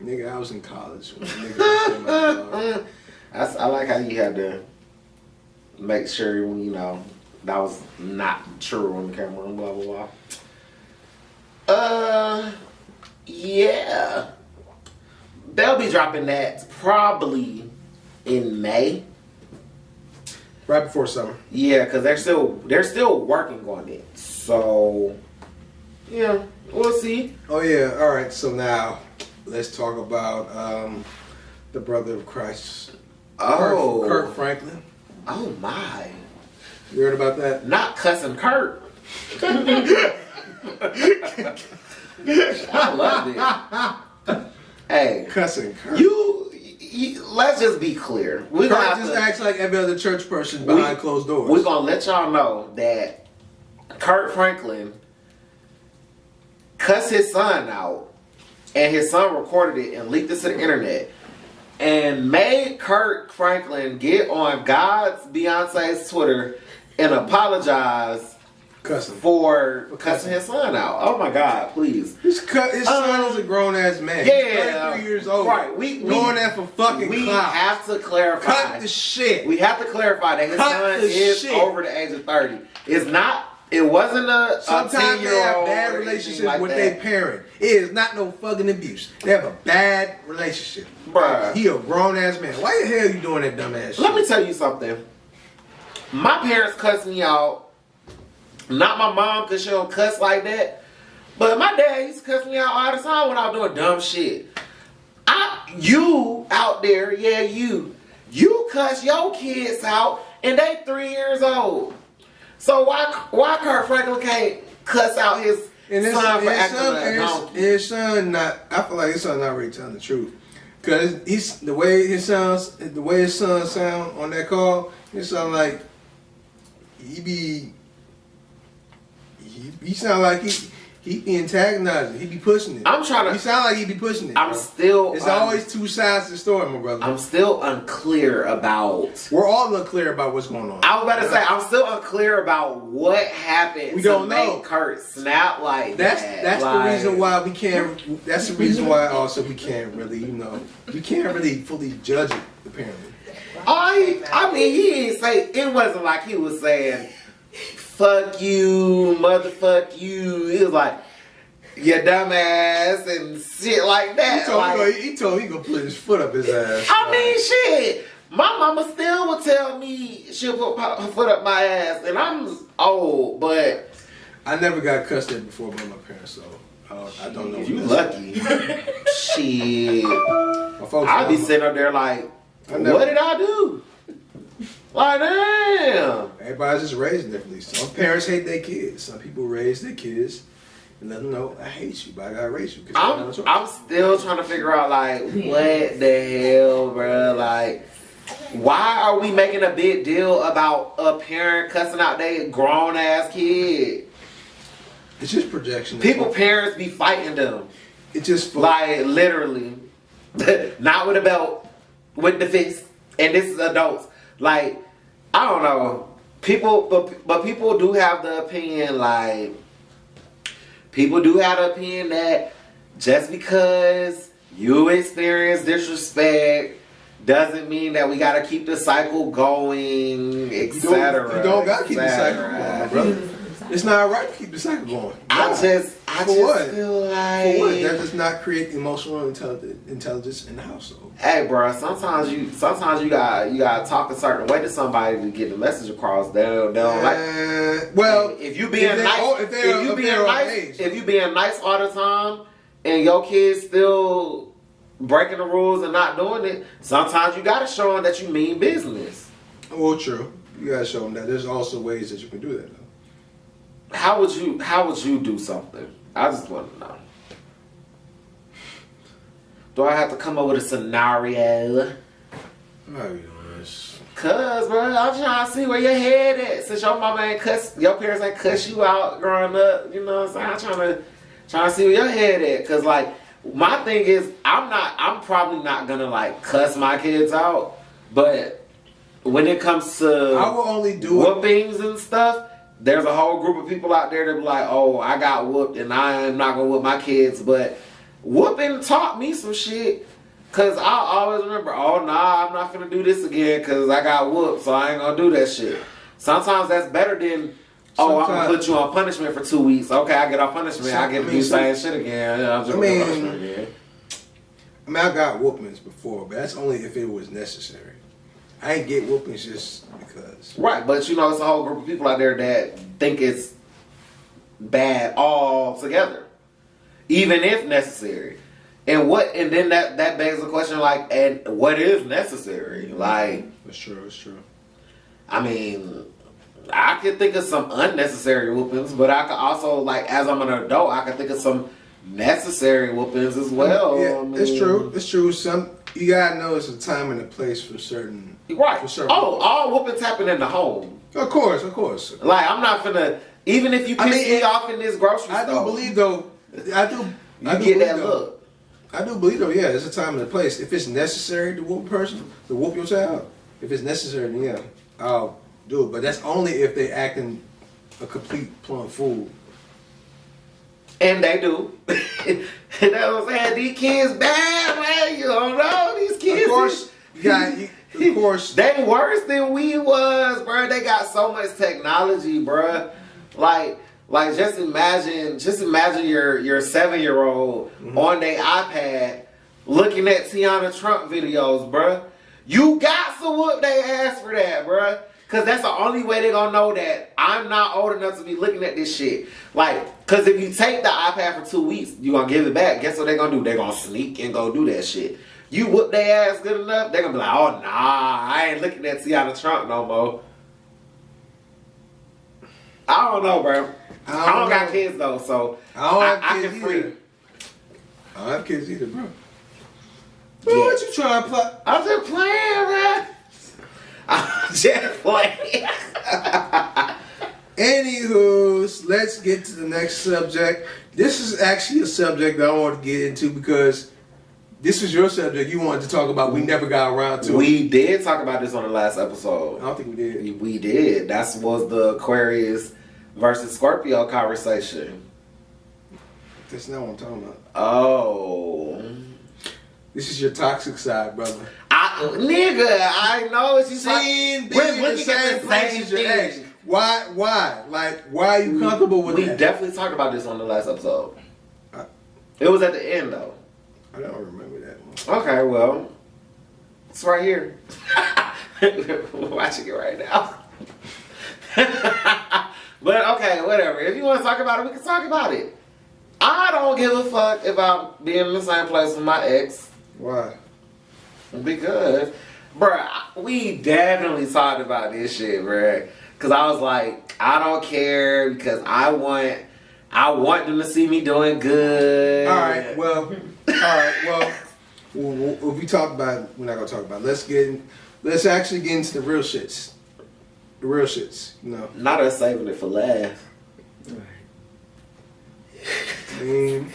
Nigga, I was in college. When nigga I like how you had to make sure, you know, that was not true on the camera and blah, blah, blah. Yeah. They'll be dropping that probably in May. Right before summer. Yeah, because they're still working on it. So, yeah, we'll see. Oh, yeah. All right. So now let's talk about the brother of Christ. Oh. Kirk Franklin. Oh, my. You heard about that? Not cussing Kurt. I love it. Hey, Cussing Kurt. you let's just be clear. We Kurt gonna just acts like every other church person behind closed doors. We're gonna let y'all know that Kurt Franklin cussed his son out, and his son recorded it and leaked it to the internet, and made Kurt Franklin get on God's Beyonce's Twitter and apologize for cussing his son out. Oh my God, please. His son is a grown ass man. Yeah, 33 years old. Right. We going there for fucking We clout. have to clarify. Cut the shit. We have to clarify that his son is over the age of 30. It's not. It wasn't a Sometimes they have bad relationships with their parent. It is not no fucking abuse. They have a bad relationship. Bruh. He a grown ass man. Why the hell you doing that dumb ass shit? Let me tell you something. My parents cussed me out. Not my mom, because she don't cuss like that. But my dad used to cuss me out all the time when I was doing dumb shit. You out there, yeah, you cuss your kids out, and they 3 years old. So why Kurt Franklin can't cuss out his son for acting like a donkey? His son not. I feel like his son not really telling the truth. Cause he's the way his son sound on that call. It sound like he sound like he be antagonizing. He be pushing it. He sound like he be pushing it. It's always two sides to the story, my brother. I'm still unclear about. We're all unclear about what's going on. I was about to say I'm still unclear about what happened. We don't know. Make Kurt snap like that's that. That's the reason why we can't. That's the reason why also we can't really, we can't really fully judge it. Apparently. I mean, he didn't say. It wasn't like he was saying, "Fuck you, motherfuck you." He was like, "You dumbass" and shit like that. He told me he gonna put his foot up his ass. I mean, shit. My mama still would tell me she'll put her foot up my ass, and I'm old, but I never got cussed at before by my parents, so I don't know. You lucky. Shit. My folks I'd be sitting up there like, what did I do? Like, damn. Everybody's just raised differently. Some parents hate their kids. Some people raise their kids and let them know, I hate you, but I gotta raise you. I'm still trying to figure out, like, what the hell, bro? Like, why are we making a big deal about a parent cussing out their grown ass kid? It's just projection. Parents be fighting them. It's just like literally, not with a belt, with the fist, and this is adults. Like, I don't know. But people do have the opinion, like, people do have the opinion that just because you experience disrespect doesn't mean that we gotta keep the cycle going, etc. You don't gotta keep the cycle going, my brother. It's not right to keep the cycle going. I just feel like, for what? That does not create emotional intelligence in the household. Hey, bro. Sometimes you gotta talk a certain way to somebody to get the message across. They don't like. Well, if you being nice, if you being nice all the time, and your kids still breaking the rules and not doing it, sometimes you gotta show them that you mean business. Well, true. You gotta show them that. There's also ways that you can do that, though. How would you do something? I just want to know. Do I have to come up with a scenario? How are you doing this? Cause, bro, I'm trying to see where your head at. Since your mama your parents ain't cuss you out growing up, you know what I'm saying? I'm trying to see where your head at. Cause, like, my thing is, I'm probably not gonna, like, cuss my kids out. But when it comes to I will only do whoopings and stuff, there's a whole group of people out there that be like, oh, I got whooped and I am not gonna whoop my kids. But whooping taught me some shit. Cause I always remember, oh nah, I'm not gonna do this again cause I got whooped, so I ain't gonna do that shit. Sometimes that's better than, oh, I'm gonna put you on punishment for 2 weeks. Okay, I get off punishment, I get to do the same shit again. I got whoopings before, but that's only if it was necessary. I ain't get whoopings just because. Right, but you know, it's a whole group of people out there that think it's bad altogether, even if necessary. And then that begs the question, like, and what is necessary? Like, It's true. I mean, I can think of some unnecessary whoopings, but I can also, like, as I'm an adult, I can think of some necessary whoopings as well. Yeah, I mean, it's true. It's true. You gotta know it's a time and a place for certain. Right. For certain all whoopings happen in the home. Of course. Like, I'm not finna, even if you piss me off in this grocery store. I do believe though. You get that look. I do believe though. Yeah, there's a time and a place. If it's necessary to whoop a person, to whoop your child, if it's necessary, then yeah, I'll do it. But that's only if they acting a complete plumb fool. And they do. And that's what I'm saying. These kids bad, man. You don't know. These kids. Of course. Of course. They worse than we was, bro. They got so much technology, bro. Like just imagine your 7-year-old on their iPad looking at Tiana Trump videos, bro. You got to whoop their ass for that, bro. Cause that's the only way they gonna know that I'm not old enough to be looking at this shit. Like, cause if you take the iPad for 2 weeks, you gonna give it back. Guess what they gonna do? They gonna sneak and go do that shit. You whoop their ass good enough, they gonna be like, oh nah, I ain't looking at Tiana Trump no more. I don't know, bro. I don't got kids though, so I can free. I don't have kids either, bro. Yeah. What you trying to play? I'm just playing, bro. I'm just playing. Anywho, let's get to the next subject. This is actually a subject that I want to get into because this was your subject you wanted to talk about. We never got around to it. We did talk about this on the last episode. I don't think we did. We did. That was the Aquarius versus Scorpio conversation. That's not what I'm talking about. Oh. This is your toxic side, brother. I know what you saying. We're looking at the same thing. Why? Like, why are you comfortable with that? We definitely talked about this on the last episode. It was at the end, though. I don't remember that one. Okay, well, it's right here. We're watching it right now. But okay, whatever. If you want to talk about it, we can talk about it. I don't give a fuck if I'm being in the same place with my ex. Why? Because, bruh, we definitely talked about this shit, bruh. Because I was like, I don't care because I want them to see me doing good. All right, well, if we talk about it, we're not gonna talk about it. Let's actually get into the real shits. The real shits, you know. Not us saving it for last. I mean,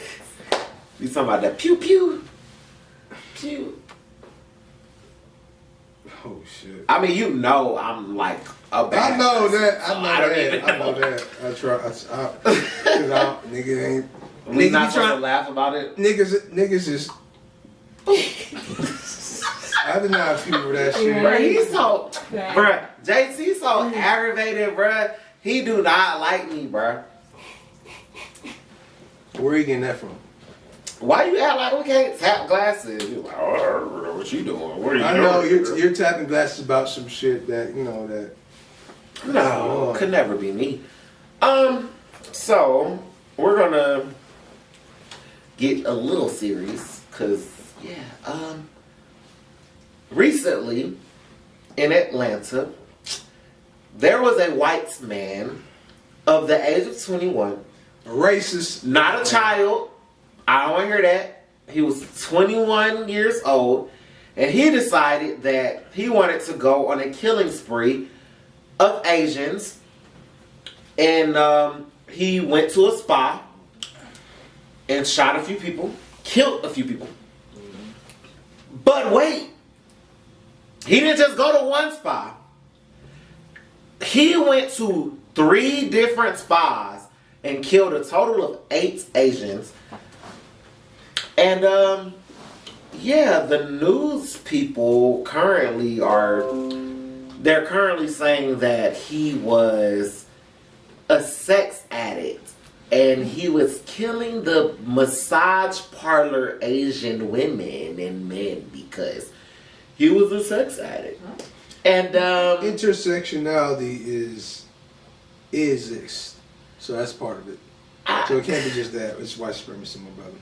You talking about that pew pew? Pew. oh shit. I mean, you know I'm like a bad I know person, that. so I know that. I try. Cause nigga ain't. We nigga not be supposed trying to laugh about it? Niggas is. I did not feel for that shit. Bruh, he's so... Bruh, JT so aggravated, bruh. He do not like me, bruh. Where are you getting that from? Why you act like we can't tap glasses? You like, oh, what you doing? What are you I doing? know you're tapping glasses about some shit that you know that. No, could never be me. So we're gonna get a little serious, cause recently in Atlanta, there was a white man of the age of 21, A racist, not a child. I don't want to hear that. He was 21 years old, and he decided that he wanted to go on a killing spree of Asians, and he went to a spa and shot a few people, killed a few people. But wait, he didn't just go to one spa. He went to 3 different spas and killed a total of 8 Asians. And the news people they're currently saying that he was a sex addict and he was killing the massage parlor Asian women and men because he was a sex addict. And intersectionality exists, so that's part of it. So it can't be just that. It's white supremacy, my brother.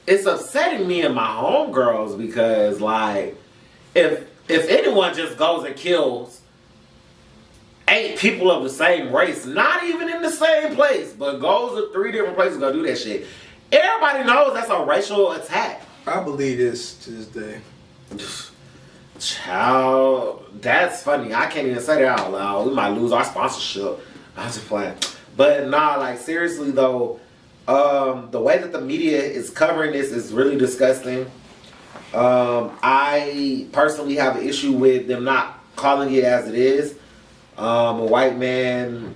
It's upsetting me and my homegirls because like if anyone just goes and kills 8 people of the same race, not even in the same place, but goes to 3 different places to go do that shit. Everybody knows that's a racial attack. I believe this to this day. Child, that's funny. I can't even say that out loud. We might lose our sponsorship. I'm just playing. But nah, like seriously though, the way that the media is covering this is really disgusting. I personally have an issue with them not calling it as it is. A white man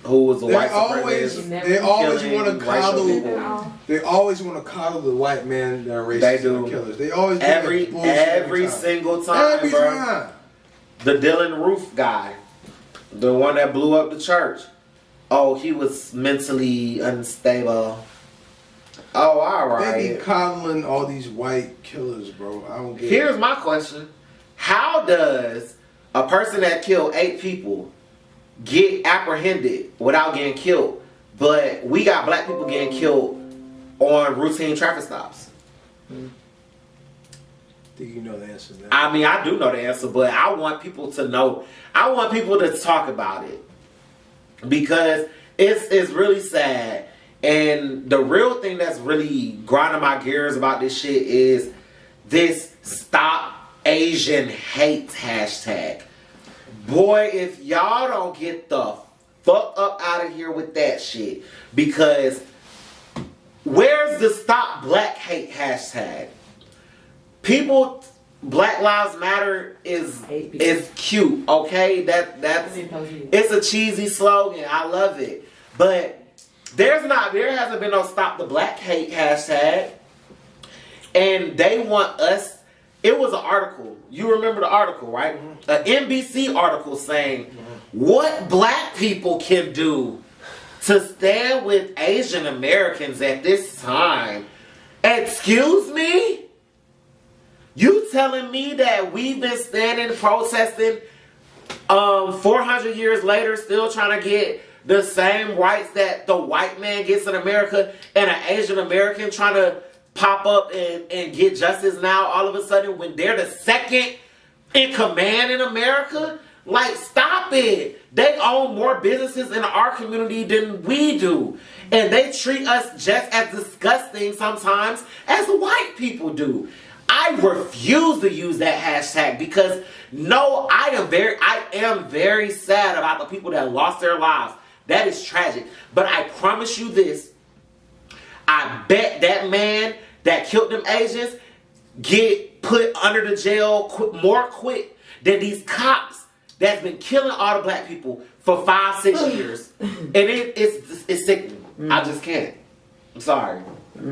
who was a white supremacist. They always want to racial people. coddle. They always want to coddle the white man that are racist They do. and killers. They always do Every that bullshit single time, every bro. time. The Dylan Roof guy, the one that blew up the church. Oh, he was mentally unstable. Oh, all right. They be coddling all these white killers, bro. I don't get it. Here's my question: how does a person that killed 8 people get apprehended without getting killed, but we got black people getting killed on routine traffic stops? I think you know the answer to that. I mean, I do know the answer, but I want people to know. I want people to talk about it because it's really sad. And the real thing that's really grinding my gears about this shit is this Stop Asian Hate hashtag. Boy, if y'all don't get the fuck up out of here with that shit, because where's the Stop Black Hate hashtag? People, Black Lives Matter is cute, okay? That's it's a cheesy slogan. I love it, but there hasn't been no Stop the Black Hate hashtag, and they want us. It was an article. You remember the article, right? An NBC article saying what black people can do to stand with Asian Americans at this time. Excuse me? You telling me that we've been standing protesting 400 years later, still trying to get the same rights that the white man gets in America, and an Asian American trying to pop up and get justice now all of a sudden when they're the second in command in America? Like, stop it. They own more businesses in our community than we do. And they treat us just as disgusting sometimes as white people do. I refuse to use that hashtag because I am very sad about the people that lost their lives. That is tragic. But I promise you this. I bet that man that killed them Asians get put under the jail more quick than these cops that's been killing all the black people for 5-6 years. And it's sickening. I just can't. I'm sorry.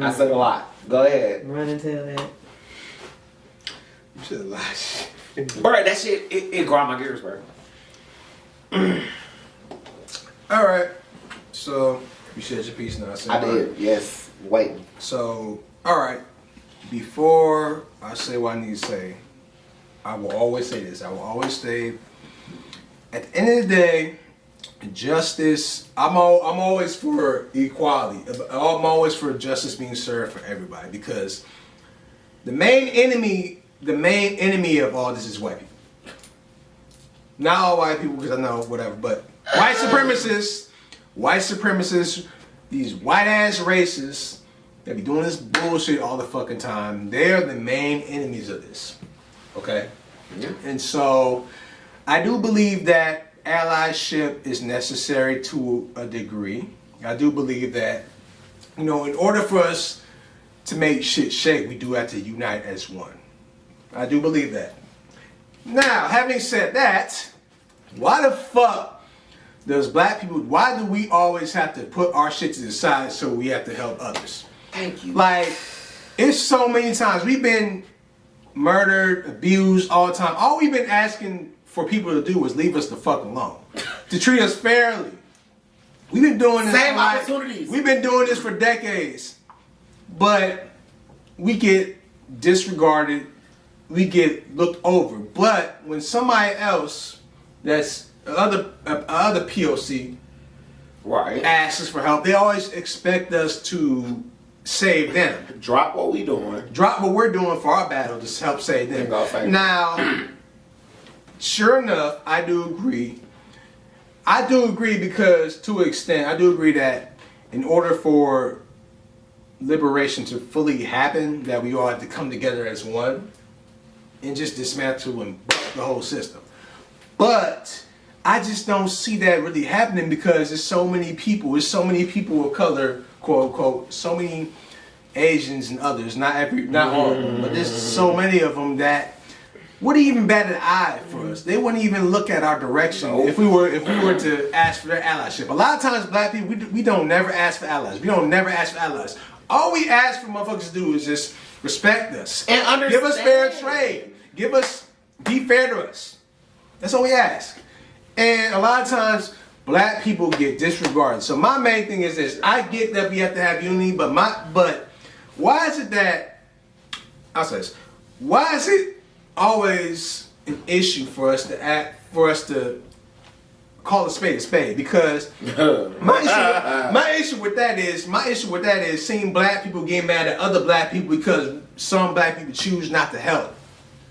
I said a lot. Go ahead. Run and tell that. You said a lot of shit. Bro, that shit, it grind my gears, bro. All right. So, you said your piece now. I did, yes. Waiting. So, all right. Before I say what I need to say, I will always say this. I will always say, at the end of the day, justice, I'm always for equality. I'm always for justice being served for everybody, because the main enemy of all this is white people. Not all white people, because I know whatever, but white supremacists, these white ass racists that be doing this bullshit all the fucking time, they're the main enemies of this. Okay? Yeah. And so I do believe that allyship is necessary to a degree. I do believe that, in order for us to make shit shake, we do have to unite as one. I do believe that. Now, having said that, why the fuck does black people, why do we always have to put our shit to the side so we have to help others? Thank you. Like, it's so many times we've been murdered, abused all the time. All we've been asking for people to do is leave us the fuck alone. To treat us fairly. We've been doing this. Same opportunities. We've been doing this for decades. But we get disregarded. We get looked over. But when somebody else that's other POC right asks us for help, they always expect us to save them. Drop what we doing. Drop what we're doing for our battle to help save them. Go, Now, sure enough, I do agree I do agree because, to an extent, I do agree that in order for liberation to fully happen, that we all have to come together as one and just dismantle and bust the whole system. But I just don't see that really happening because there's so many people of color, quote unquote, so many Asians and others, not all of them, but there's so many of them that wouldn't even bat an eye for us. They wouldn't even look at our direction if we were to ask for their allyship. A lot of times, black people, we don't never ask for allies. We don't never ask for allies. All we ask for motherfuckers to do is just respect us and understand. Give us fair trade. Be fair to us. That's all we ask. And a lot of times, black people get disregarded. So my main thing is this: I get that we have to have unity, but why is it that I'll say this? Why is it always an issue for us to call a spade? Because my issue with that is seeing black people get mad at other black people because some black people choose not to help,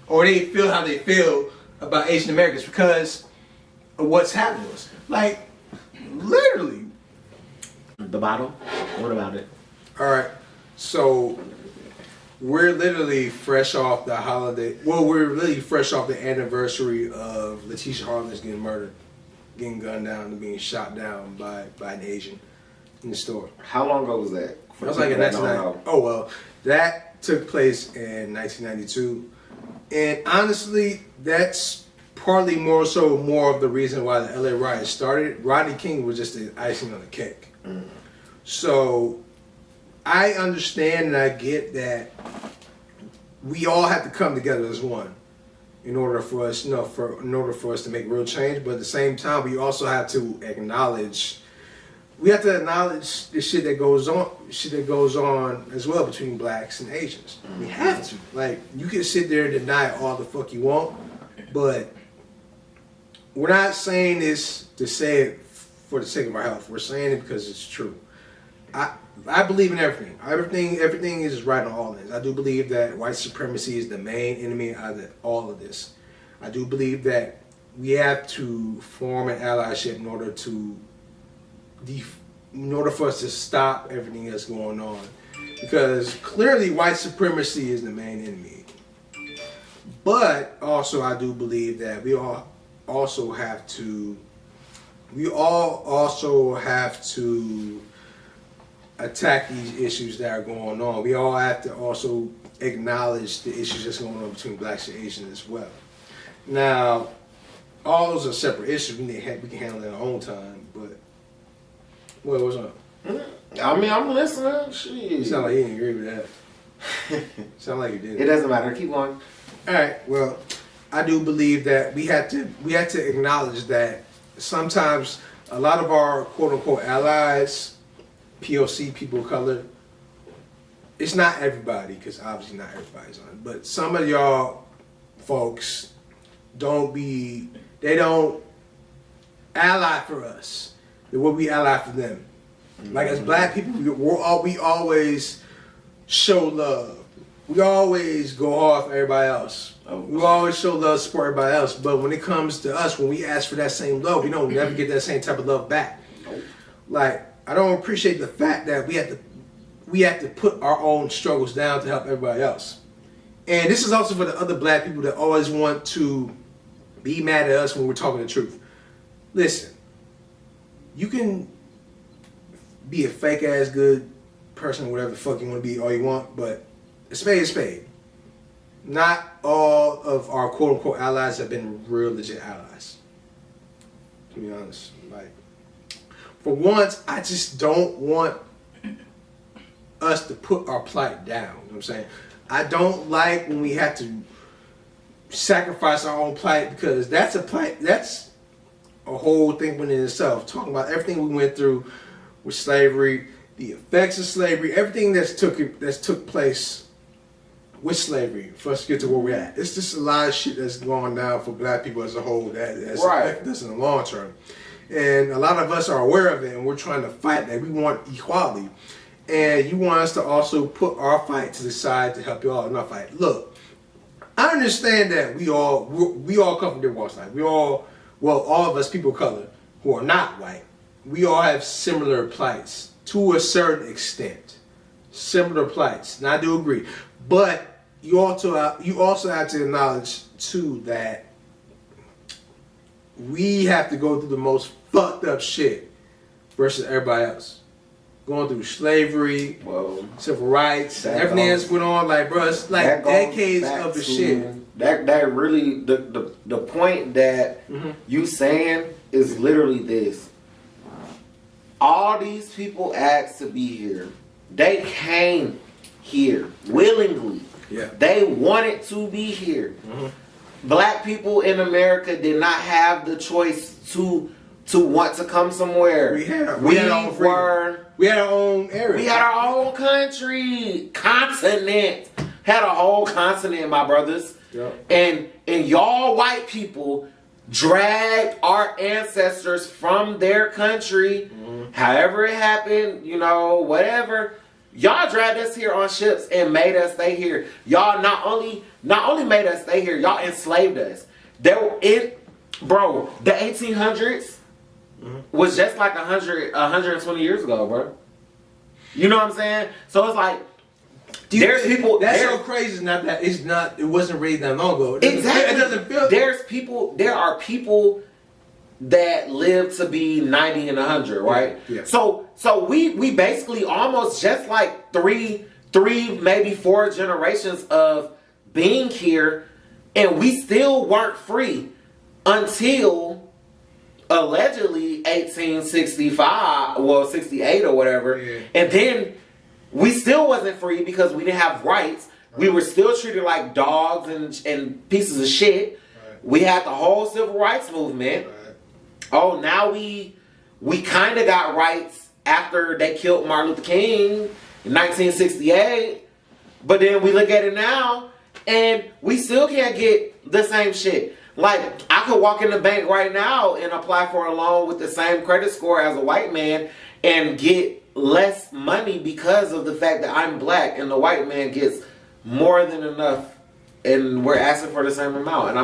or they feel how they feel about Asian Americans because of what's happening to us. Like, literally. The bottle? What about it? All right. So we're literally fresh off the holiday. Well, we're really fresh off the anniversary of Letitia Harless getting murdered, getting gunned down, and being shot down by an Asian in the store. How long ago was that? That was like in 1990. Oh well, that took place in 1992, and honestly, that's partly more of the reason why the LA riot started. Rodney King was just the icing on the cake. So I understand and I get that we all have to come together as one in order for us, in order for us to make real change. But at the same time, we also have to acknowledge the shit that goes on as well between blacks and Asians. We have to. Like, you can sit there and deny all the fuck you want, but we're not saying this to say it for the sake of our health. We're saying it because it's true. I believe in everything. Everything is right on all ends. I do believe that white supremacy is the main enemy out of all of this. I do believe that we have to form an allyship in order for us to stop everything that's going on. Because clearly white supremacy is the main enemy. But also I do believe that we all also have to attack these issues that are going on. We all have to also acknowledge the issues that's going on between blacks and Asians as well. Now, all those are separate issues. We can handle it in our own time. But what's up? I mean, I'm listening. Shit. You sound like you didn't agree with that. Sound like you did. It doesn't matter. Keep going. All right. Well, I do believe that we have to acknowledge that sometimes a lot of our quote unquote allies, POC, people of color, it's not everybody, because obviously not everybody's on it, but some of y'all folks they don't ally for us the way we ally for them. Like, as black people, we always show love. We always go hard for everybody else. We always show love, support everybody else. But when it comes to us, when we ask for that same love, we don't never get that same type of love back. Like, I don't appreciate the fact that we have to put our own struggles down to help everybody else. And this is also for the other black people that always want to be mad at us when we're talking the truth. Listen, you can be a fake ass good person, whatever the fuck you want to be, all you want, but a spade is a spade. Not all of our quote unquote allies have been real legit allies. To be honest, like, for once, I just don't want us to put our plight down. You know what I'm saying? I don't like when we have to sacrifice our own plight, because that's a plight. That's a whole thing within itself. Talking about everything we went through with slavery, the effects of slavery, everything that's took place with slavery for us to get to where we're at. It's just a lot of shit that's going down for black people as a whole that's affecting us in the long term. And a lot of us are aware of it, and we're trying to fight that. We want equality. And you want us to also put our fight to the side to help you all in our fight. Look, I understand that we all come from different walks of life. All of us people of color who are not white, we all have similar plights to a certain extent. Similar plights, and I do agree. But you also have to acknowledge too that we have to go through the most fucked up shit versus everybody else. Going through slavery, civil rights, everything that's going on, like, bro, it's like decades of the shit. That really, the point that you saying is literally this. All these people asked to be here. They came here willingly. Yeah. They wanted to be here. Black people in America did not have the choice to want to come somewhere. We had our own area. We had our own country, continent. Had a whole continent, my brothers. Yep. And y'all white people dragged our ancestors from their country. However it happened, you know, whatever. Y'all dragged us here on ships and made us stay here. Y'all not only made us stay here, y'all enslaved us. The 1800s was just like 120 years ago, bro. You know what I'm saying? So it's like, there's people. That's so crazy. It wasn't really that long ago. Exactly. It doesn't feel. There are people that live to be 90 and 100, right? Yeah. So we basically almost just like three, maybe 4 generations of being here, and we still weren't free until allegedly 1865, 68 or whatever. Yeah. And then we still wasn't free because we didn't have rights. We were still treated like dogs and pieces of shit. Right. We had the whole civil rights movement. Right. Oh, now we kind of got rights after they killed Martin Luther King in 1968. But then we look at it now, and we still can't get the same shit. Like, I could walk in the bank right now and apply for a loan with the same credit score as a white man and get less money because of the fact that I'm black, and the white man gets more than enough, and we're asking for the same amount. And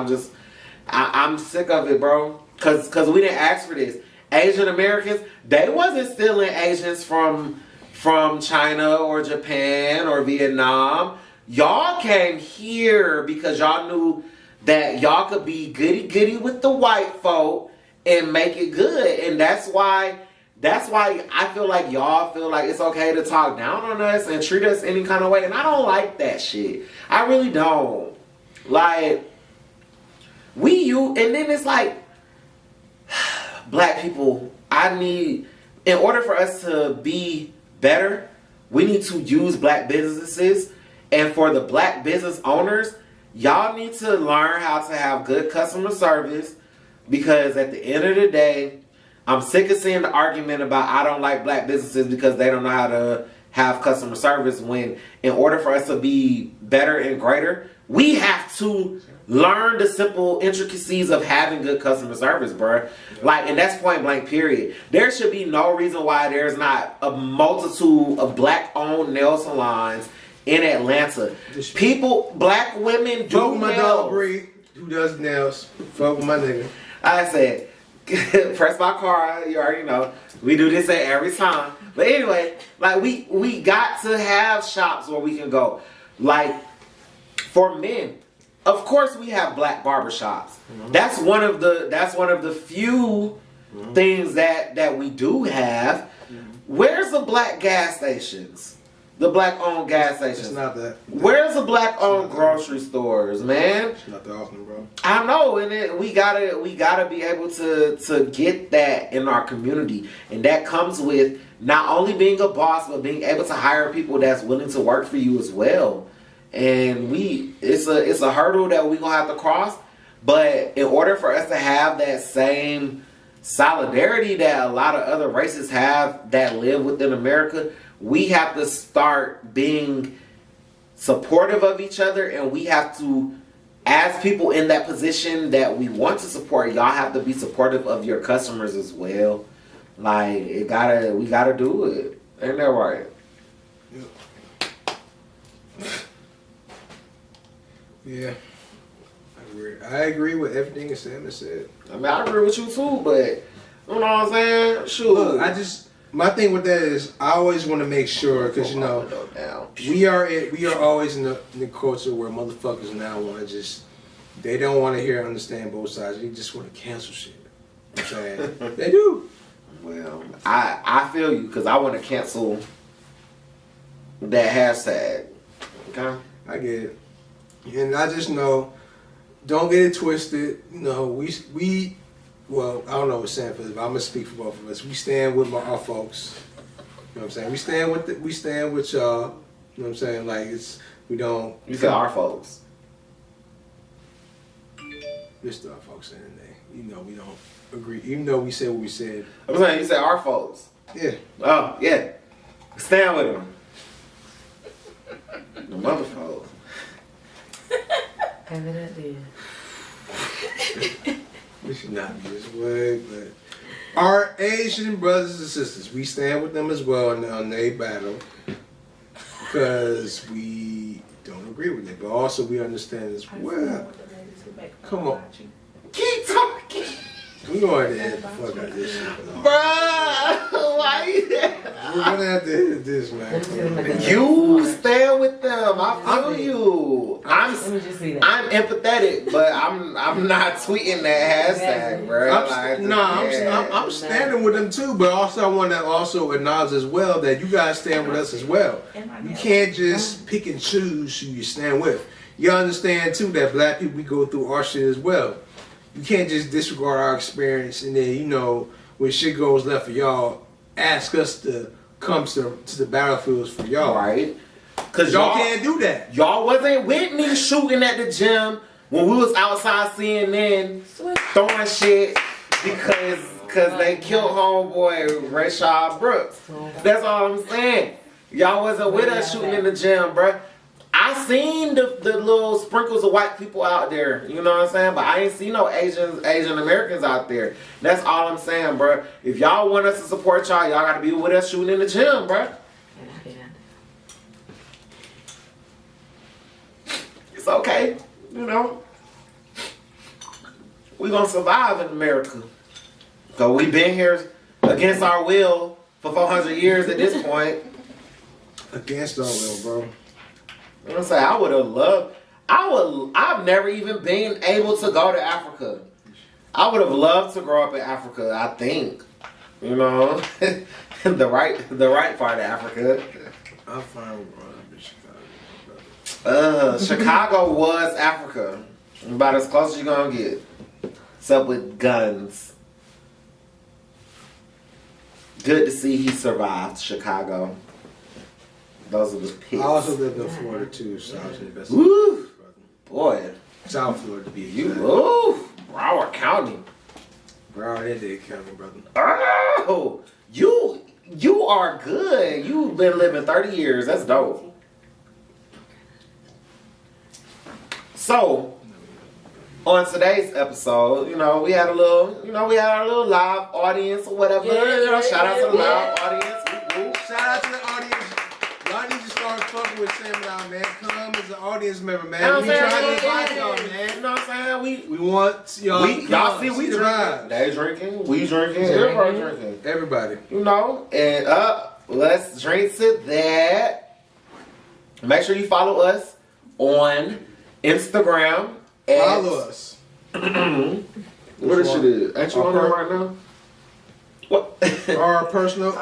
I'm sick of it, bro. Cause we didn't ask for this. Asian Americans, they wasn't stealing Asians from China or Japan or Vietnam. Y'all came here because y'all knew that y'all could be goody with the white folk and make it good. And that's why I feel like y'all feel like it's okay to talk down on us and treat us any kind of way. And I don't like that shit. I really don't. Like, and then it's like, black people, in order for us to be better, we need to use black businesses. And for the black business owners, y'all need to learn how to have good customer service, because at the end of the day, I'm sick of seeing the argument about I don't like black businesses because they don't know how to have customer service, when in order for us to be better and greater, we have to learn the simple intricacies of having good customer service, bruh. Like, and that's point blank, period. There should be no reason why there's not a multitude of black-owned nail salons in Atlanta. People, black women do Fuck my nails. dog Bree, who does nails. Fuck with my nigga. I said, press my car, you already know. We do this at every time. But anyway, like, we got to have shops where we can go. Like, for men, of course we have black barbershops. That's one of the few things that we do have. Where's the black gas stations? The black owned gas stations. It's not that. Where's the black owned grocery stores, man? It's not that often, bro. I know, and we gotta be able to get that in our community, and that comes with not only being a boss, but being able to hire people that's willing to work for you as well. And it's a hurdle that we gonna have to cross. But in order for us to have that same solidarity that a lot of other races have that live within America, we have to start being supportive of each other, and we have to, as people in that position that we want to support, y'all have to be supportive of your customers as well. Like, we gotta do it. Ain't that right? Yeah. I agree with everything Sam has said. I mean, I agree with you too, but You know what I'm saying? Shoot. Look, my thing with that is I always want to make sure, because you know, we are always in the culture where motherfuckers now want to just, they don't want to hear and understand both sides. They just want to cancel shit. You know what I'm saying? They do. Well, I feel you, because I want to cancel that hashtag. Okay? I get it. And I just know, don't get it twisted. You know, we well, I don't know what Sam feels, but I'm gonna speak for both of us. We stand with our folks. You know what I'm saying? We stand with y'all. You know what I'm saying? Like we don't. You said our folks. We're still our folks in the day. You know, we don't agree, even though we said what we said. I'm saying you said our folks. Yeah. Oh yeah. Stand with them. The mother folks. Evidently. We should not be this way, but our Asian brothers and sisters, we stand with them as well on their battle, because we don't agree with it, but also we understand as well. Come on. Keep talking. We're going to edit the fuck out of this shit. Bruh, why you We're going to have to edit this, man. You stand with them. I feel you. Let me just see that. I'm empathetic, but I'm not tweeting that hashtag, bro. I'm standing with them too, but also I want to also acknowledge as well that you guys stand with us as well. You can't just pick and choose who you stand with. You understand too that black people, we go through our shit as well. You can't just disregard our experience and then, you know, when shit goes left for y'all, ask us to come to the battlefields for y'all. Right. Cause y'all can't do that. Y'all wasn't with me shooting at the gym when we was outside CNN throwing shit because they killed homeboy Rayshard Brooks. That's all I'm saying. Y'all wasn't with us shooting in the gym, bruh. I seen the little sprinkles of white people out there, you know what I'm saying? But I ain't seen no Asian Americans out there. That's all I'm saying, bruh. If y'all want us to support y'all gotta be with us shooting in the gym, bruh. It's okay, you know. We gonna survive in America. So we been here against our will for 400 years at this point. Against our will, bro. You know what I'm saying? I would have loved. I've never even been able to go to Africa. I would have loved to grow up in Africa. I think, you know, the right part of Africa. I'm fine with growing up in Chicago. Chicago was Africa. About as close as you're gonna get. Except with guns. Good to see he survived Chicago. Those are the pits. I also lived in Florida too, so I was the best. Woo! Boy. South Florida to be You, ooh, Broward County. Broward and Dade County, brother. Oh, you are good. You've been living 30 years. That's dope. So, on today's episode, you know, we had our little live audience or whatever. Shout out to the live audience. Shout out to the audience. Y'all need to start fucking with Sam and I, man. Come as an audience member, man. We trying to invite y'all, man. You know what I'm saying? We want y'all. Y'all see, we drinking. They drinking. We drinking. Everybody drinking. Everybody. You know, and let's drink to that. Make sure you follow us on Instagram. Follow us. What is it? Ain't you on there right now? What? our personal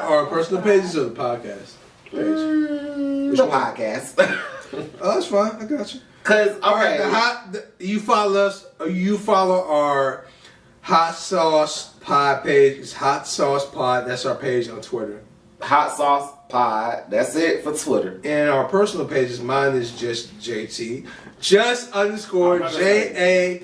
pages of the podcast. The podcast. Oh, that's fine. I got you. Cause okay, you follow us. Or you follow our Hot Sauce Pod page. It's Hot Sauce Pod. That's our page on Twitter. Hot Sauce Pod. That's it for Twitter. And our personal pages. Mine is just JayTee. Just underscore JAYYTEE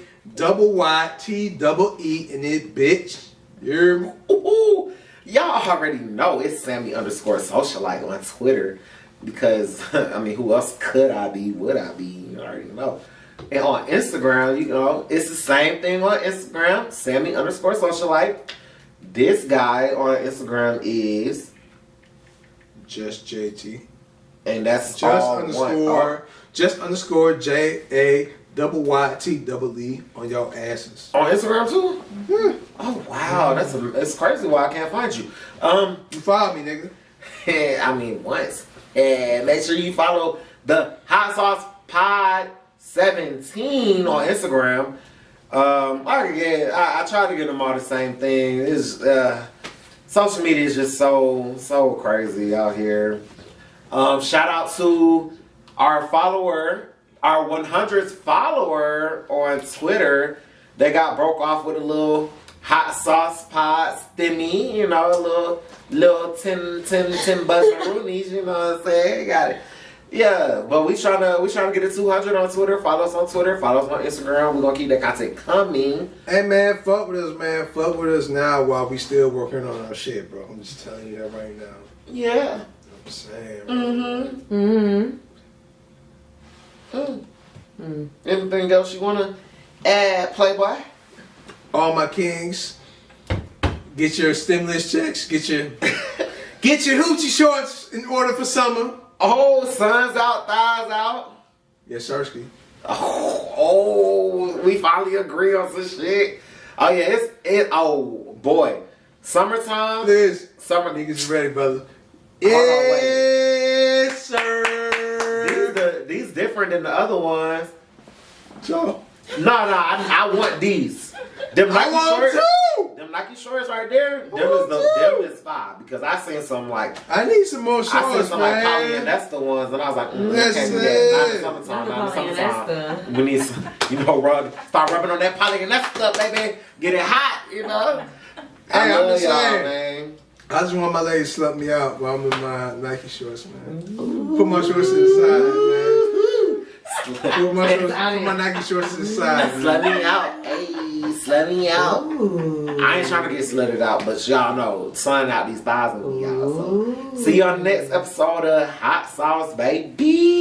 in it, bitch. You're. Ooh. Y'all already know it's Sammy _Socialite on Twitter because, I mean, who else could I be? Would I be? You already know. And on Instagram, you know, it's the same thing on Instagram, Sammy _Socialite. This guy on Instagram is just JayTee. And that's just underscore JAYYTEE YTEE on y'all asses. On Instagram too? Yeah. Oh wow, it's crazy why I can't find you. You follow me, nigga. I mean once. And make sure you follow the Hot Sauce Pod 17 on Instagram. I try to get them all the same thing. It's social media is just so crazy out here. Shout out to our follower, our 100th follower on Twitter. They got broke off with a little Hot Sauce Pod stimmy, you know, a little 10 buzzaroonies, you know what I'm saying? Got it. Yeah, but we trying to get to 200 on Twitter. Follow us on Twitter. Follow us on Instagram. We're gonna keep that content coming. Hey man, fuck with us, man. Fuck with us now while we still working on our shit, bro. I'm just telling you that right now. Yeah. You know what I'm saying, bro. Anything else you wanna add, Playboy? All my kings, get your stimulus checks. Get your hoochie shorts in order for summer. Oh, sun's out, thighs out. Yes, Sirski. Oh, we finally agree on some shit. Oh yeah, oh boy. Summertime. Liz, Summer niggas ready, brother. Hold on, wait. Yes, sir. These different than the other ones. So, No, I want these. Them Nike I want shorts. too. Them Nike shorts right there. Them is fire because I seen some like. I need some more shorts, I seen some like man. polyester ones, and I was like, I That's can't do that. Not in the summertime. Not in the summertime. We need some, start rubbing on that polyester, baby. Get it hot, you know. Hey, I I'm love just y'all, saying. man. I just want my lady to slut me out while I'm in my Nike shorts, man. Put my shorts to the side, man. Put my Nike shorts to the side, man. Slut me out, hey, slut me out. I ain't trying to get slutted out, but y'all know, sun out these thighs with me, y'all. So, see you on the next episode of Hot Sauce, baby.